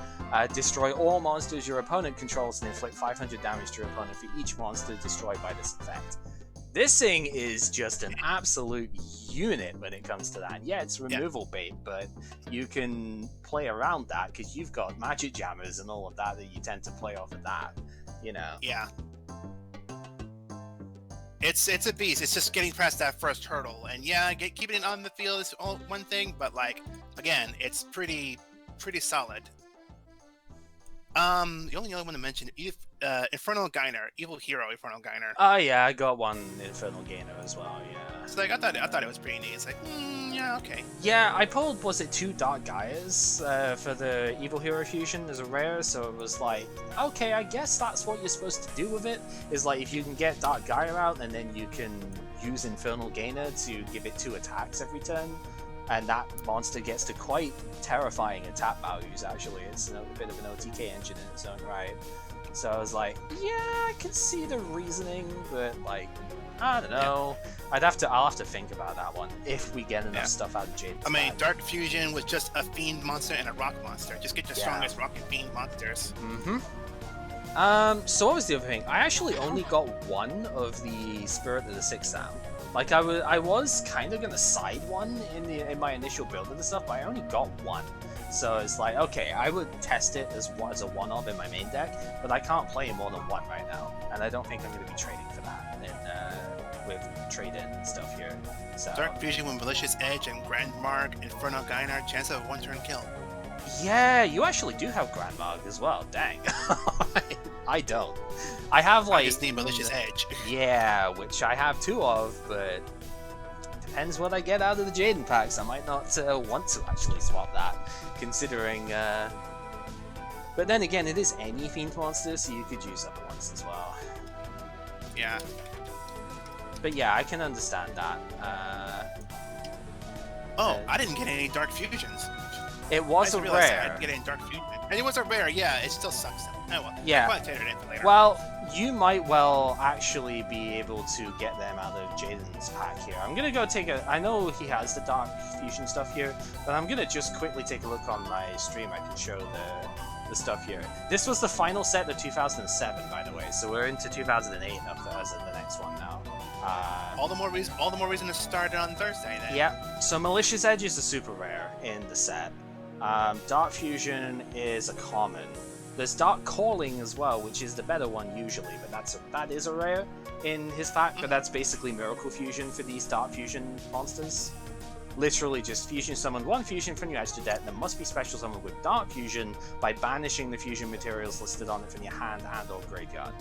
destroy all monsters your opponent controls and inflict 500 damage to your opponent for each monster destroyed by this effect. This thing is just an absolute unit when it comes to that. Yeah, it's removal bait, but you can play around that because you've got magic jammers and all of that you tend to play off of that, you know. Yeah. It's a beast. It's just getting past that first hurdle, and yeah, keeping it on the field is one thing, but like again, it's pretty solid. The only other one to mention, Infernal Gainer, Evil Hero Infernal Gainer. Oh yeah, I got one Infernal Gainer as well. Yeah. So like, I thought it was pretty neat. It's like, yeah, okay. Yeah, I pulled, was it 2 Dark Gaias for the Evil Hero fusion as a rare, so it was like, okay, I guess that's what you're supposed to do with it. Is like, if you can get Dark Gaia out, and then you can use Infernal Gainer to give it 2 attacks every turn. And that monster gets to quite terrifying attack values, actually. It's a bit of an OTK engine in its own right. So I was like, yeah, I can see the reasoning, but like, I don't know. I'll have to think about that one if we get enough stuff out of Jade. I mean, Dark Fusion was just a Fiend monster and a Rock monster. Just get your strongest Rock and Fiend monsters. So what was the other thing? I actually only got one of the Spirit of the Sixth Sound. Like, I was kind of gonna side one in my initial build and stuff, but I only got one. So it's like, okay, I would test it as a one-off in my main deck, but I can't play more than one right now, and I don't think I'm going to be trading for that with trade-in stuff here. So. Dark Fusion with Malicious Edge and Grand Mark, Infernal Gainer, chance of a one-turn kill. Yeah, you actually do have Grand Mark as well. Dang, I don't. I have like. I just need Malicious Edge. Yeah, which I have 2 of, but depends what I get out of the Jaden packs. I might not want to actually swap that, considering. But then again, it is any Fiend monster, so you could use other ones as well. Yeah. But yeah, I can understand that. I didn't get any Dark Fusions. It was a rare. I didn't get any Dark Fusion. And it was a rare, yeah, it still sucks though. Oh well. Yeah. I'll take it in for later. Well, you might well actually be able to get them out of Jaden's pack here. I'm gonna go take a... I know he has the Dark Fusion stuff here, but I'm gonna just quickly take a look on my stream. I can show the stuff here. This was the final set of 2007, by the way, so we're into 2008 as in the next one now. All the more reason to start on Thursday then. Yeah, so Malicious Edge is a super rare in the set. Dark Fusion is a common. There's Dark Calling as well, which is the better one usually, but that is a rare in his pack, but that's basically Miracle Fusion for these Dark Fusion monsters. Literally just fusion summon 1 fusion from your edge to death, and must be special summoned with Dark Fusion by banishing the fusion materials listed on it from your hand and or graveyard.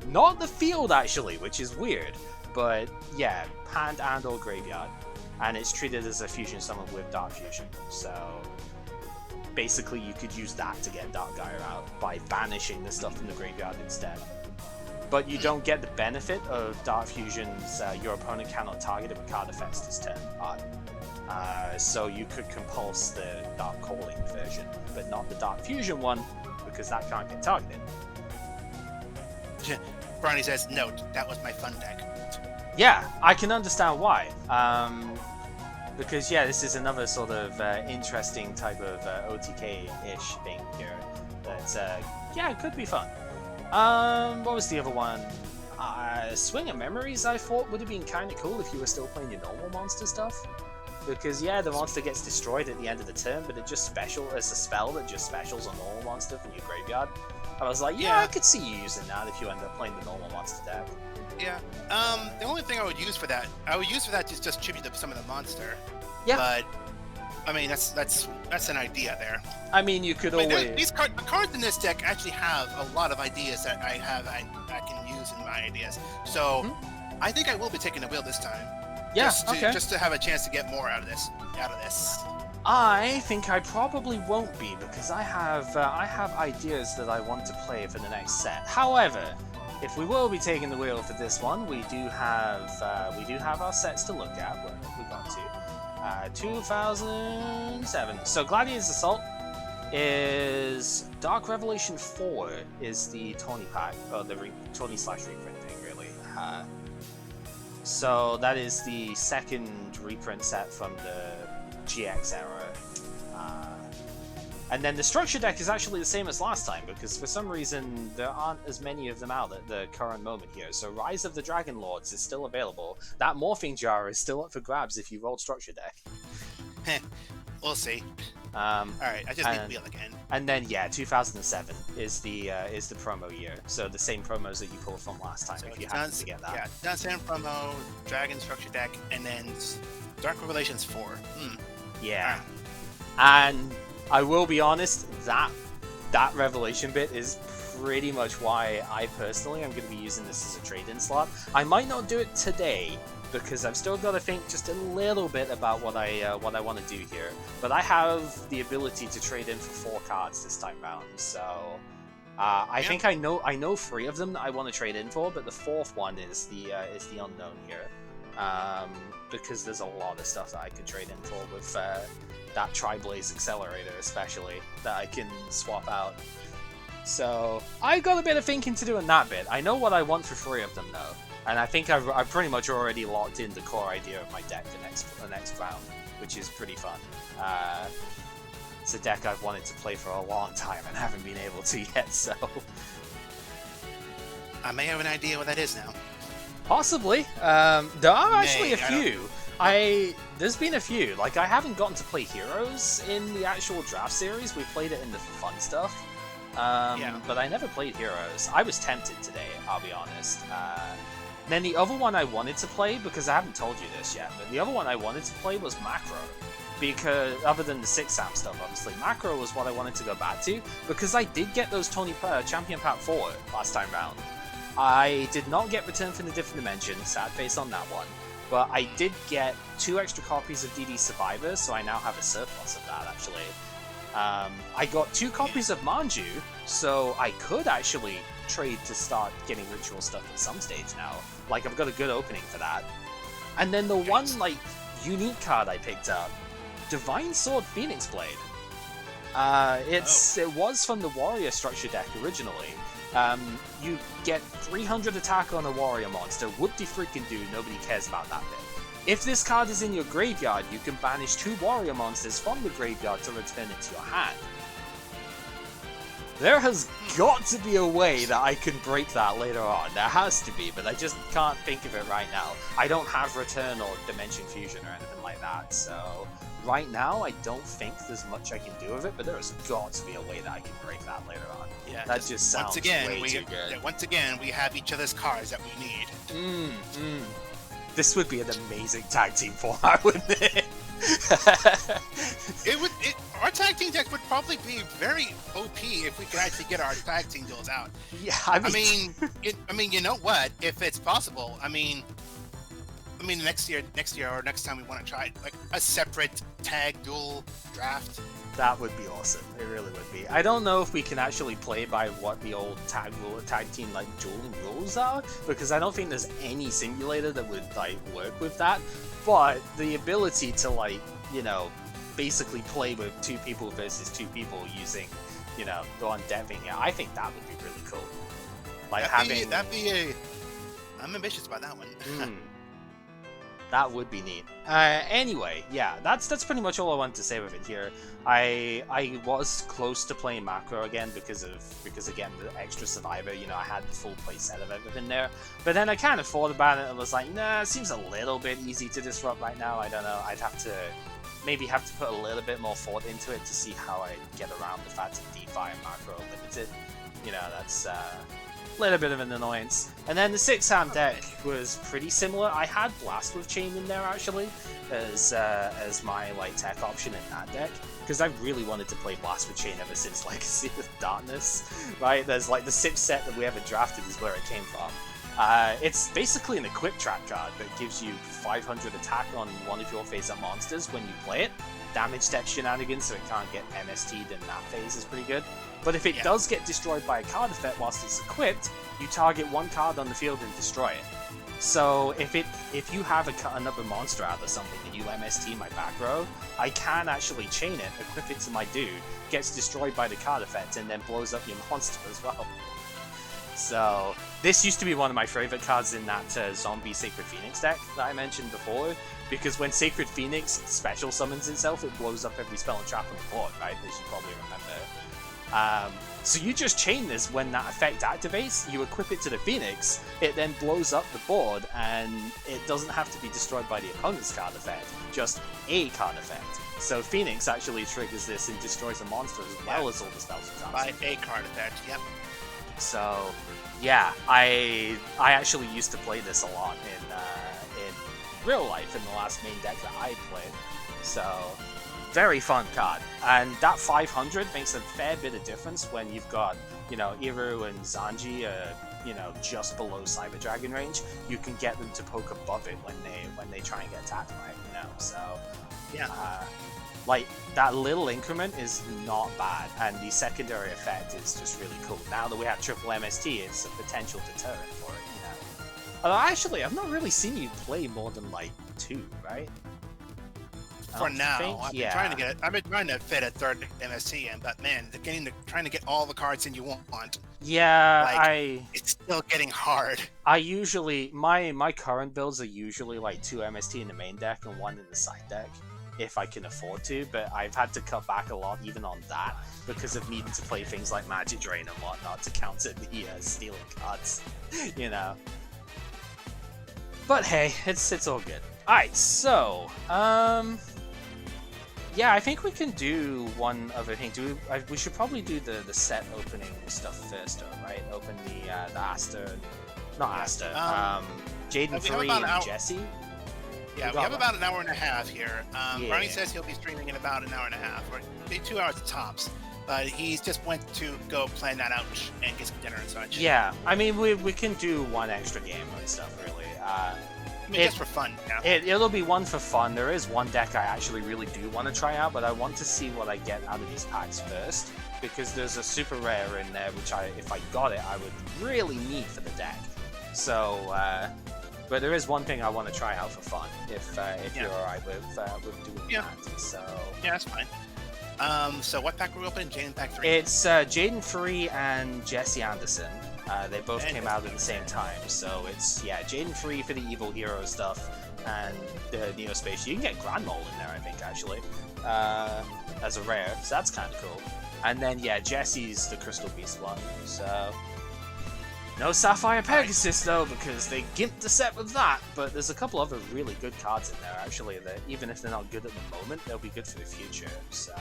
Not the field actually, which is weird, but yeah, hand and or graveyard. And it's treated as a fusion summon with Dark Fusion, so basically you could use that to get Dark Gaia out by banishing the stuff from the graveyard instead. But you don't get the benefit of Dark Fusion's your opponent cannot target it with card effects this turn part. So you could compulse the Dark Calling version, but not the Dark Fusion one, because that can't get targeted. Brownie says, note, that was my fun deck. Yeah, I can understand why. Because yeah, this is another sort of interesting type of OTK-ish thing here. That yeah, it could be fun. What was the other one? Swing of Memories I thought would have been kind of cool if you were still playing your normal monster stuff. because yeah, the monster gets destroyed at the end of the turn, but it just it's a spell that just specials a normal monster from your graveyard. I was like, yeah, I could see you using that if you end up playing the normal monster deck. Yeah. The only thing I would use for that is just tribute to some of the monster. Yeah. But I mean, that's an idea there. I mean, you could always. The cards in this deck actually have a lot of ideas that I can use in my ideas. So I think I will be taking the wheel this time. Yeah. Just to have a chance to get more out of this. I think I probably won't be, because I have ideas that I want to play for the next set. However, if we will be taking the wheel for this one, we do have our sets to look at. What have we got to? 2007. So Gladiator's Assault is Dark Revelation 4 is the Tony pack, or the Tony/reprinting really. So that is the second reprint set from the GX era. And then the structure deck is actually the same as last time, because for some reason there aren't as many of them out at the current moment here. So Rise of the Dragon Lords is still available. That Morphing Jar is still up for grabs if you rolled structure deck. We'll see. Alright, I just need the wheel again. And then, yeah, 2007 is the promo year. So the same promos that you pulled from last time, so if you happen to get that. Yeah, 2007 promo, Dragon structure deck, and then Dark Revelations 4. Yeah. And I will be honest, that Revelation bit is pretty much why I personally am going to be using this as a trade-in slot. I might not do it today, because I've still got to think just a little bit about what I want to do here. But I have the ability to trade in for 4 cards this time round, so I think I know 3 of them that I want to trade in for, but the 4th one is the unknown here, because there's a lot of stuff that I could trade in for with that Tri-Blaze Accelerator especially that I can swap out. So I got a bit of thinking to do in that bit. I know what I want for 3 of them though. And I think I've pretty much already locked in the core idea of my deck for the next round, which is pretty fun. It's a deck I've wanted to play for a long time and haven't been able to yet, so... I may have an idea what that is now. Possibly. There are actually a few. There's been a few. Like, I haven't gotten to play Heroes in the actual draft series. We played it in the fun stuff. But I never played Heroes. I was tempted today, I'll be honest. Then the other one I wanted to play, because I haven't told you this yet, but the other one I wanted to play was Macro. Because, other than the 6-Sam stuff, obviously, Macro was what I wanted to go back to, because I did get those Champion Pack 4 last time round. I did not get Return from the Different Dimension, sad face on that one, but I did get 2 extra copies of DD Survivor, so I now have a surplus of that, actually. I got 2 copies of Manju, so I could actually trade to start getting ritual stuff at some stage now. Like, I've got a good opening for that. And then the one, like, unique card I picked up, Divine Sword Phoenix Blade. It was from the Warrior structure deck originally. You get 300 attack on a Warrior monster, whoop-de-freaking-do, nobody cares about that bit. If this card is in your graveyard, you can banish 2 Warrior monsters from the graveyard to return it to your hand. There has got to be a way that I can break that later on. There has to be, but I just can't think of it right now. I don't have Return or Dimension Fusion or anything like that, so... Right now, I don't think there's much I can do with it, but there has got to be a way that I can break that later on. Yeah, that just sounds way too good. Yeah, once again, we have each other's cards that we need. This would be an amazing tag team format, wouldn't it? Our tag team deck would probably be very OP if we could actually get our tag team duels out. Yeah, I mean, you know what? If it's possible, I mean, next year or next time we want to try like a separate tag duel draft. That would be awesome. It really would be. I don't know if we can actually play by what the old tag team like dueling rules are, because I don't think there's any simulator that would like work with that. But the ability to like, you know, basically play with 2 people versus 2 people using, you know, the undead thing, I think that would be really cool. Like I'm ambitious about that one. That would be neat. Anyway, yeah, that's pretty much all I wanted to say with it here. I was close to playing macro again because again the extra survivor, you know, I had the full playset of everything there. But then I kind of thought about it and was like, nah, it seems a little bit easy to disrupt right now. I don't know. I'd maybe have to put a little bit more thought into it to see how I get around the fact that DeFi and macro are limited. You know, that's a little bit of an annoyance. And then the 6-hand deck was pretty similar. I had Blast with Chain in there actually as my like tech option in that deck, because I really wanted to play Blast with Chain ever since Legacy of Darkness, right? There's like the 6th set that we ever drafted is where it came from. It's basically an equip trap card that gives you 500 attack on one of your face-up monsters when you play it. Damage step shenanigans so it can't get MST'd in that phase is pretty good. But if it does get destroyed by a card effect whilst it's equipped, you target one card on the field and destroy it. So if you have another monster out or something and you MST my back row, I can actually chain it, equip it to my dude, gets destroyed by the card effect, and then blows up your monster as well. So this used to be one of my favorite cards in that zombie Sacred Phoenix deck that I mentioned before, because when Sacred Phoenix special summons itself, it blows up every spell and trap on the board, right? As you probably remember. So you just chain this when that effect activates, you equip it to the Phoenix, it then blows up the board, and it doesn't have to be destroyed by the opponent's card effect, just a card effect. So Phoenix actually triggers this and destroys a monster as well as all the spells and traps. By a card effect, yep. So, yeah, I actually used to play this a lot in real life in the last main deck that I played. So, very fun card. And that 500 makes a fair bit of difference when you've got, you know, Iru and Zanji, you know, just below Cyber Dragon range. You can get them to poke above it when they try and get attacked, right? You know, so yeah. Like, that little increment is not bad, and the secondary effect is just really cool. Now that we have triple MST, it's a potential deterrent for it, you know. Although, actually, I've not really seen you play more than, like, 2, right? For now, I've been trying to fit a third MST in, but man, trying to get all the cards in you want. Yeah, it's still getting hard. I usually, my current builds are usually, like, 2 MST in the main deck and 1 in the side deck, if I can afford to, but I've had to cut back a lot even on that because of needing to play things like Magic Drain and whatnot to counter the stealing cards, you know. But hey, it's all good. Alright, so, yeah, I think we can do one other thing. We should probably do the set opening stuff first, though, right? Open the Asta, not Asta, Jaden Free and Jesse. Yeah, we have about an hour and a half here. Barney says he'll be streaming in about an hour and a half, or maybe 2 hours tops. But he's just went to go plan that out and get some dinner and such. Yeah, I mean, we can do one extra game and stuff, really. I mean, just for fun, yeah. It'll be one for fun. There is one deck I actually really do want to try out, but I want to see what I get out of these packs first, because there's a super rare in there, which if I got it, I would really need for the deck. So, but there is one thing I want to try out for fun, if you're alright with doing that. So yeah, that's fine. So what pack were we opening? Jaden pack 3? It's Jaden Free and Jesse Anderson. They both came out at the same time, so it's Jaden Free for the Evil Hero stuff, and the Neospace. You can get Grand Mole in there, I think, actually, as a rare, so that's kind of cool. And then Jesse's the Crystal Beast one, so no Sapphire Pegasus though, because they gimped the set with that. But there's a couple other really good cards in there, actually, that even if they're not good at the moment, they'll be good for the future. So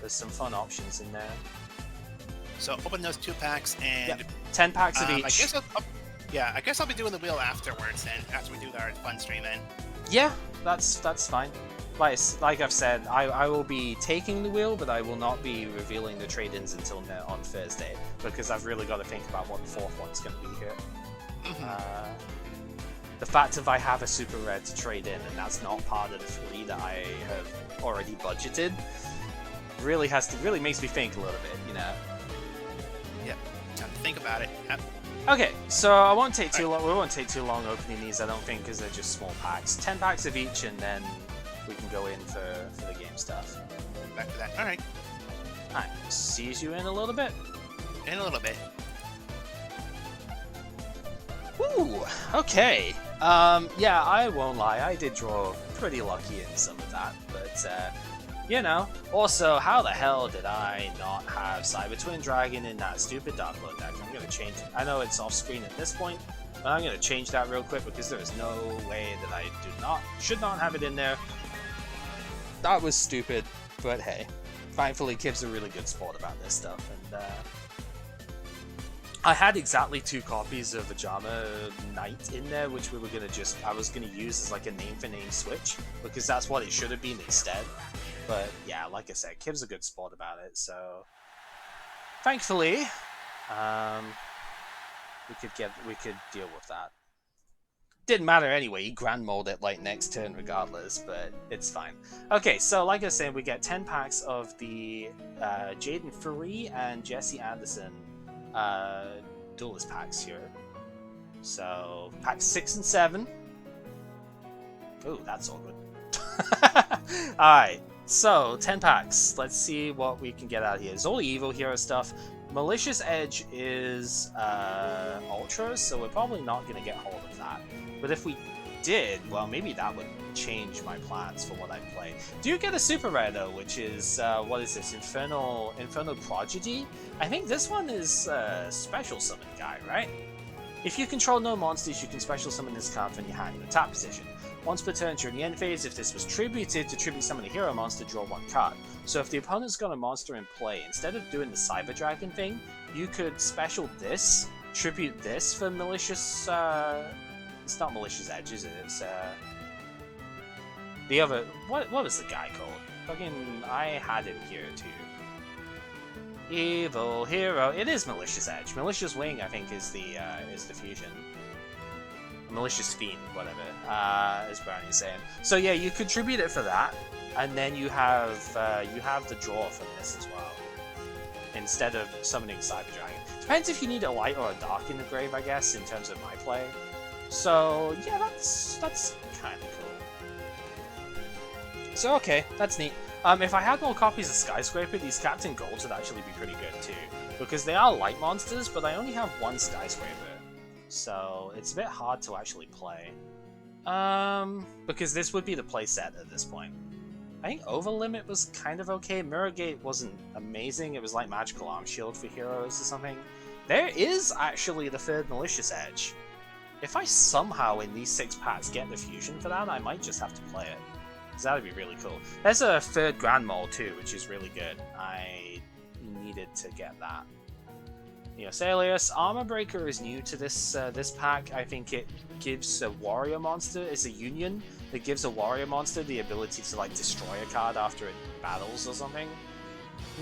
there's some fun options in there. So open those 2 packs and 10 packs of each. I guess I'll be doing the wheel afterwards then, after we do our fun stream then. Yeah, that's fine. Like I've said, I will be taking the wheel, but I will not be revealing the trade-ins until on Thursday, because I've really got to think about what the 4th one's going to be here. The fact if I have a super rare to trade in, and that's not part of the 3 that I have already budgeted, really makes me think a little bit, you know. Yeah, time to think about it. Yep. Okay, so I won't take too long. We won't take too long opening these, I don't think, because they're just small packs. 10 packs of each, and then we can go in for the game stuff. Back to that. Alright. Alright, see you in a little bit. In a little bit. Woo! Okay. Yeah, I won't lie, I did draw pretty lucky in some of that, but, you know. Also, how the hell did I not have Cyber Twin Dragon in that stupid Dark Lord deck? I'm gonna change it. I know it's off screen at this point, but I'm gonna change that real quick because there is no way that I should not have it in there. That was stupid, but hey. Thankfully, Kib's a really good sport about this stuff, and, I had exactly 2 copies of Ajama Knight in there, which I was gonna use as like a name-for-name switch, because that's what it should have been instead. But yeah, like I said, Kib's a good sport about it, so thankfully, we could deal with that. Didn't matter anyway, he grand mold it like next turn regardless, but it's fine. Okay, so like I said, we get 10 packs of the Jaden Free and Jesse Anderson duelist packs here. So packs 6 and 7. Ooh, that's all good. Alright, so 10 packs. Let's see what we can get out of here. It's all evil hero stuff. Malicious Edge is Ultras, so we're probably not going to get hold of that. But if we did, well, maybe that would change my plans for what I play. Do you get a super rare though, which is what is this? Infernal Prodigy? I think this one is special summon guy, right? If you control no monsters, you can special summon this card from your hand in the top position. Once per turn during the end phase, if this was tributed to tribute summon a hero monster, draw 1 card. So if the opponent's got a monster in play, instead of doing the Cyber Dragon thing, you could special this, tribute this for malicious. It's not Malicious Edge, is it? It's the other. What was the guy called? Fucking, I had him here too. Evil hero. It is Malicious Edge. Malicious Wing, I think, is the fusion. Malicious Fiend, whatever, as Brownie's saying. So yeah, you contribute it for that, and then you have the draw from this as well, instead of summoning Cyber Dragon. Depends if you need a light or a dark in the grave, I guess, in terms of my play. So yeah, that's kind of cool. So okay, that's neat. If I had more copies of Skyscraper, these Captain Golds would actually be pretty good too, because they are light monsters, but I only have 1 Skyscraper. So it's a bit hard to actually play. Because this would be the playset at this point. I think Overlimit was kind of okay. Mirrorgate wasn't amazing. It was like Magical Arm Shield for heroes or something. There is actually the 3rd Malicious Edge. If I somehow in these 6 packs get the fusion for that, I might just have to play it. Because that would be really cool. There's a 3rd Grand Mole too, which is really good. I needed to get that. Neosalius. Armor Breaker is new to this this pack. I think it gives a warrior monster, it's a union that gives a warrior monster the ability to like destroy a card after it battles or something.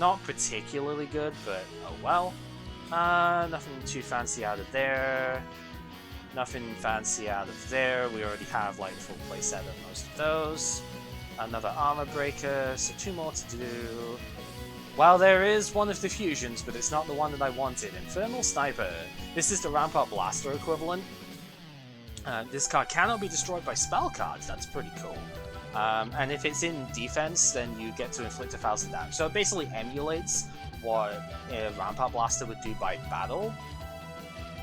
Not particularly good, but oh well. Nothing too fancy out of there. Nothing fancy out of there. We already have like full playset of most of those. Another Armor Breaker, so 2 more to do. Well, there is one of the fusions, but it's not the one that I wanted. Infernal Sniper. This is the Rampart Blaster equivalent. This card cannot be destroyed by spell cards. That's pretty cool. And if it's in defense, then you get to inflict 1,000 damage. So it basically emulates what a Rampart Blaster would do by battle.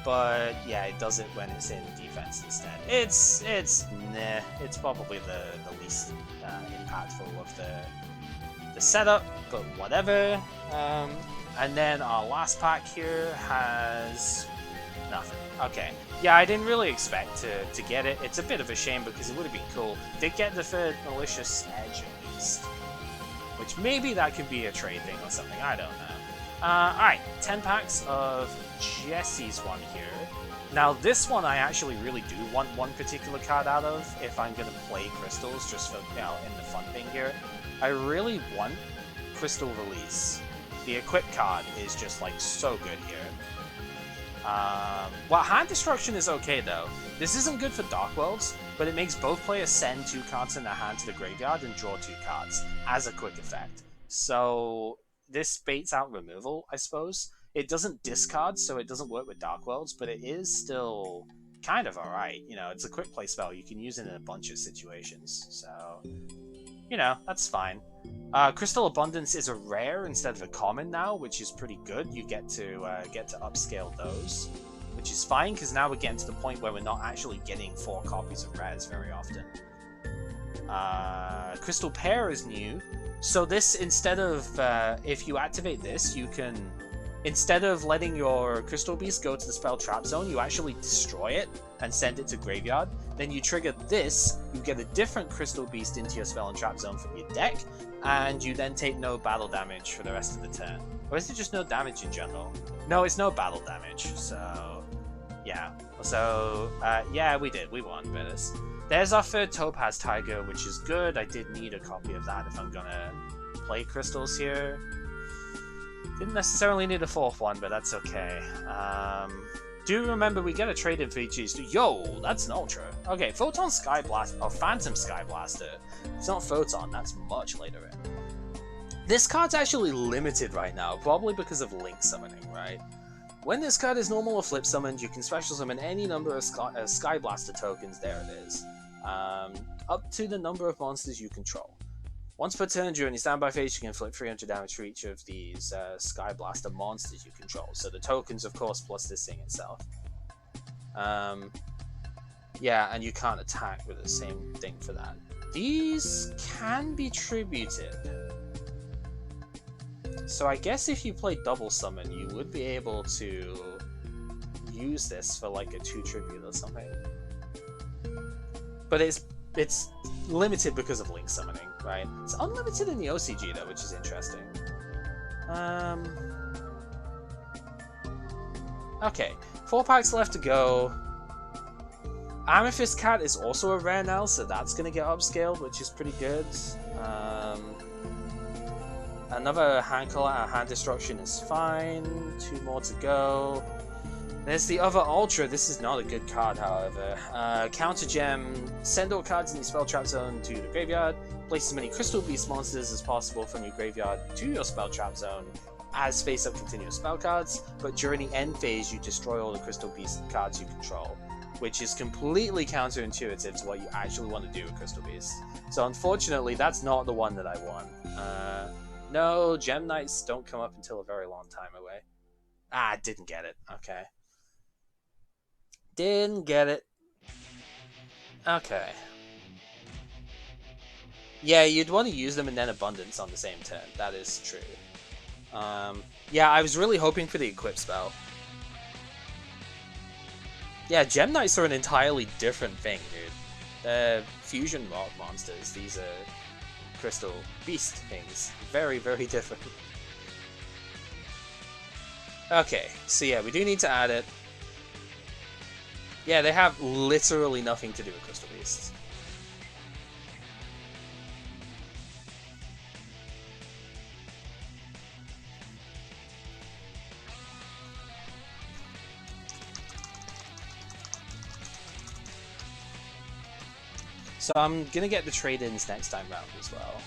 But yeah, it does it when it's in defense instead. It's nah. It's probably the least impactful of the setup, but whatever. And then our last pack here has nothing. Okay. Yeah, I didn't really expect to get it. It's a bit of a shame because it would have been cool. Did get the 3rd Malicious Edge at least. Which maybe that could be a trade thing or something, I don't know. Alright, 10 packs of Jesse's one here. Now this one I actually really do want one particular card out of if I'm going to play Crystals, just for, you know, in the fun thing here. I really want Crystal Release. The Equip card is just like so good here. Well, Hand Destruction is okay though. This isn't good for Dark Worlds, but it makes both players send 2 cards in their hand to the graveyard and draw 2 cards as a quick effect. So this baits out removal, I suppose. It doesn't discard, so it doesn't work with Dark Worlds, but it is still kind of alright. You know, it's a quick play spell. You can use it in a bunch of situations, so you know, that's fine. Crystal Abundance is a rare instead of a common now, which is pretty good. You get to upscale those, which is fine, because now we're getting to the point where we're not actually getting 4 copies of rares very often. Crystal Pair is new. So this, instead of, if you activate this, you can, instead of letting your Crystal Beast go to the spell trap zone, you actually destroy it and send it to graveyard. Then you trigger this, you get a different Crystal Beast into your spell and trap zone from your deck, and you then take no battle damage for the rest of the turn. Or is it just no damage in general? No, it's no battle damage, so yeah. So, yeah, we won, Betis. There's our third Topaz Tiger, which is good. I did need a copy of that if I'm gonna play crystals here. Didn't necessarily need a 4th one, but that's okay. Do remember we get a trade-in for each of these. Yo, that's an Ultra. Okay, Photon Sky Blast, or Phantom Sky Blaster. It's not Photon, that's much later in. This card's actually limited right now, probably because of Link Summoning, right? When this card is normal or flip summoned, you can special summon any number of Sky Blaster tokens, there it is, up to the number of monsters you control. Once per turn during your standby phase, you can inflict 300 damage for each of these Sky Blaster monsters you control. So the tokens, of course, plus this thing itself. Yeah, and you can't attack with the same thing for that. These can be tributed. So I guess if you play double summon, you would be able to use this for like a 2 tribute or something. But it's limited because of Link Summoning, right? It's unlimited in the OCG though, which is interesting. Okay, 4 packs left to go. Amethyst Cat is also a rare now, so that's going to get upscaled, which is pretty good. Another hand call out, hand destruction is fine. 2 more to go. There's the other Ultra. This is not a good card, however. Counter Gem. Send all cards in the spell trap zone to the graveyard. Place as many Crystal Beast monsters as possible from your graveyard to your spell trap zone as face-up continuous spell cards. But during the end phase, you destroy all the Crystal Beast cards you control, which is completely counterintuitive to what you actually want to do with Crystal Beasts. So unfortunately, that's not the one that I want. No, Gem Knights don't come up until a very long time away. Ah, didn't get it. Okay. Didn't get it. Okay. Yeah, you'd want to use them and then Abundance on the same turn. That is true. Yeah, I was really hoping for the Equip spell. Yeah, Gem Knights are an entirely different thing, dude. They're fusion rock monsters. These are Crystal Beast things. Very, very different. Okay, so yeah, we do need to add it. Yeah, they have literally nothing to do with Crystal Beasts. So I'm gonna get the trade-ins next time round as well.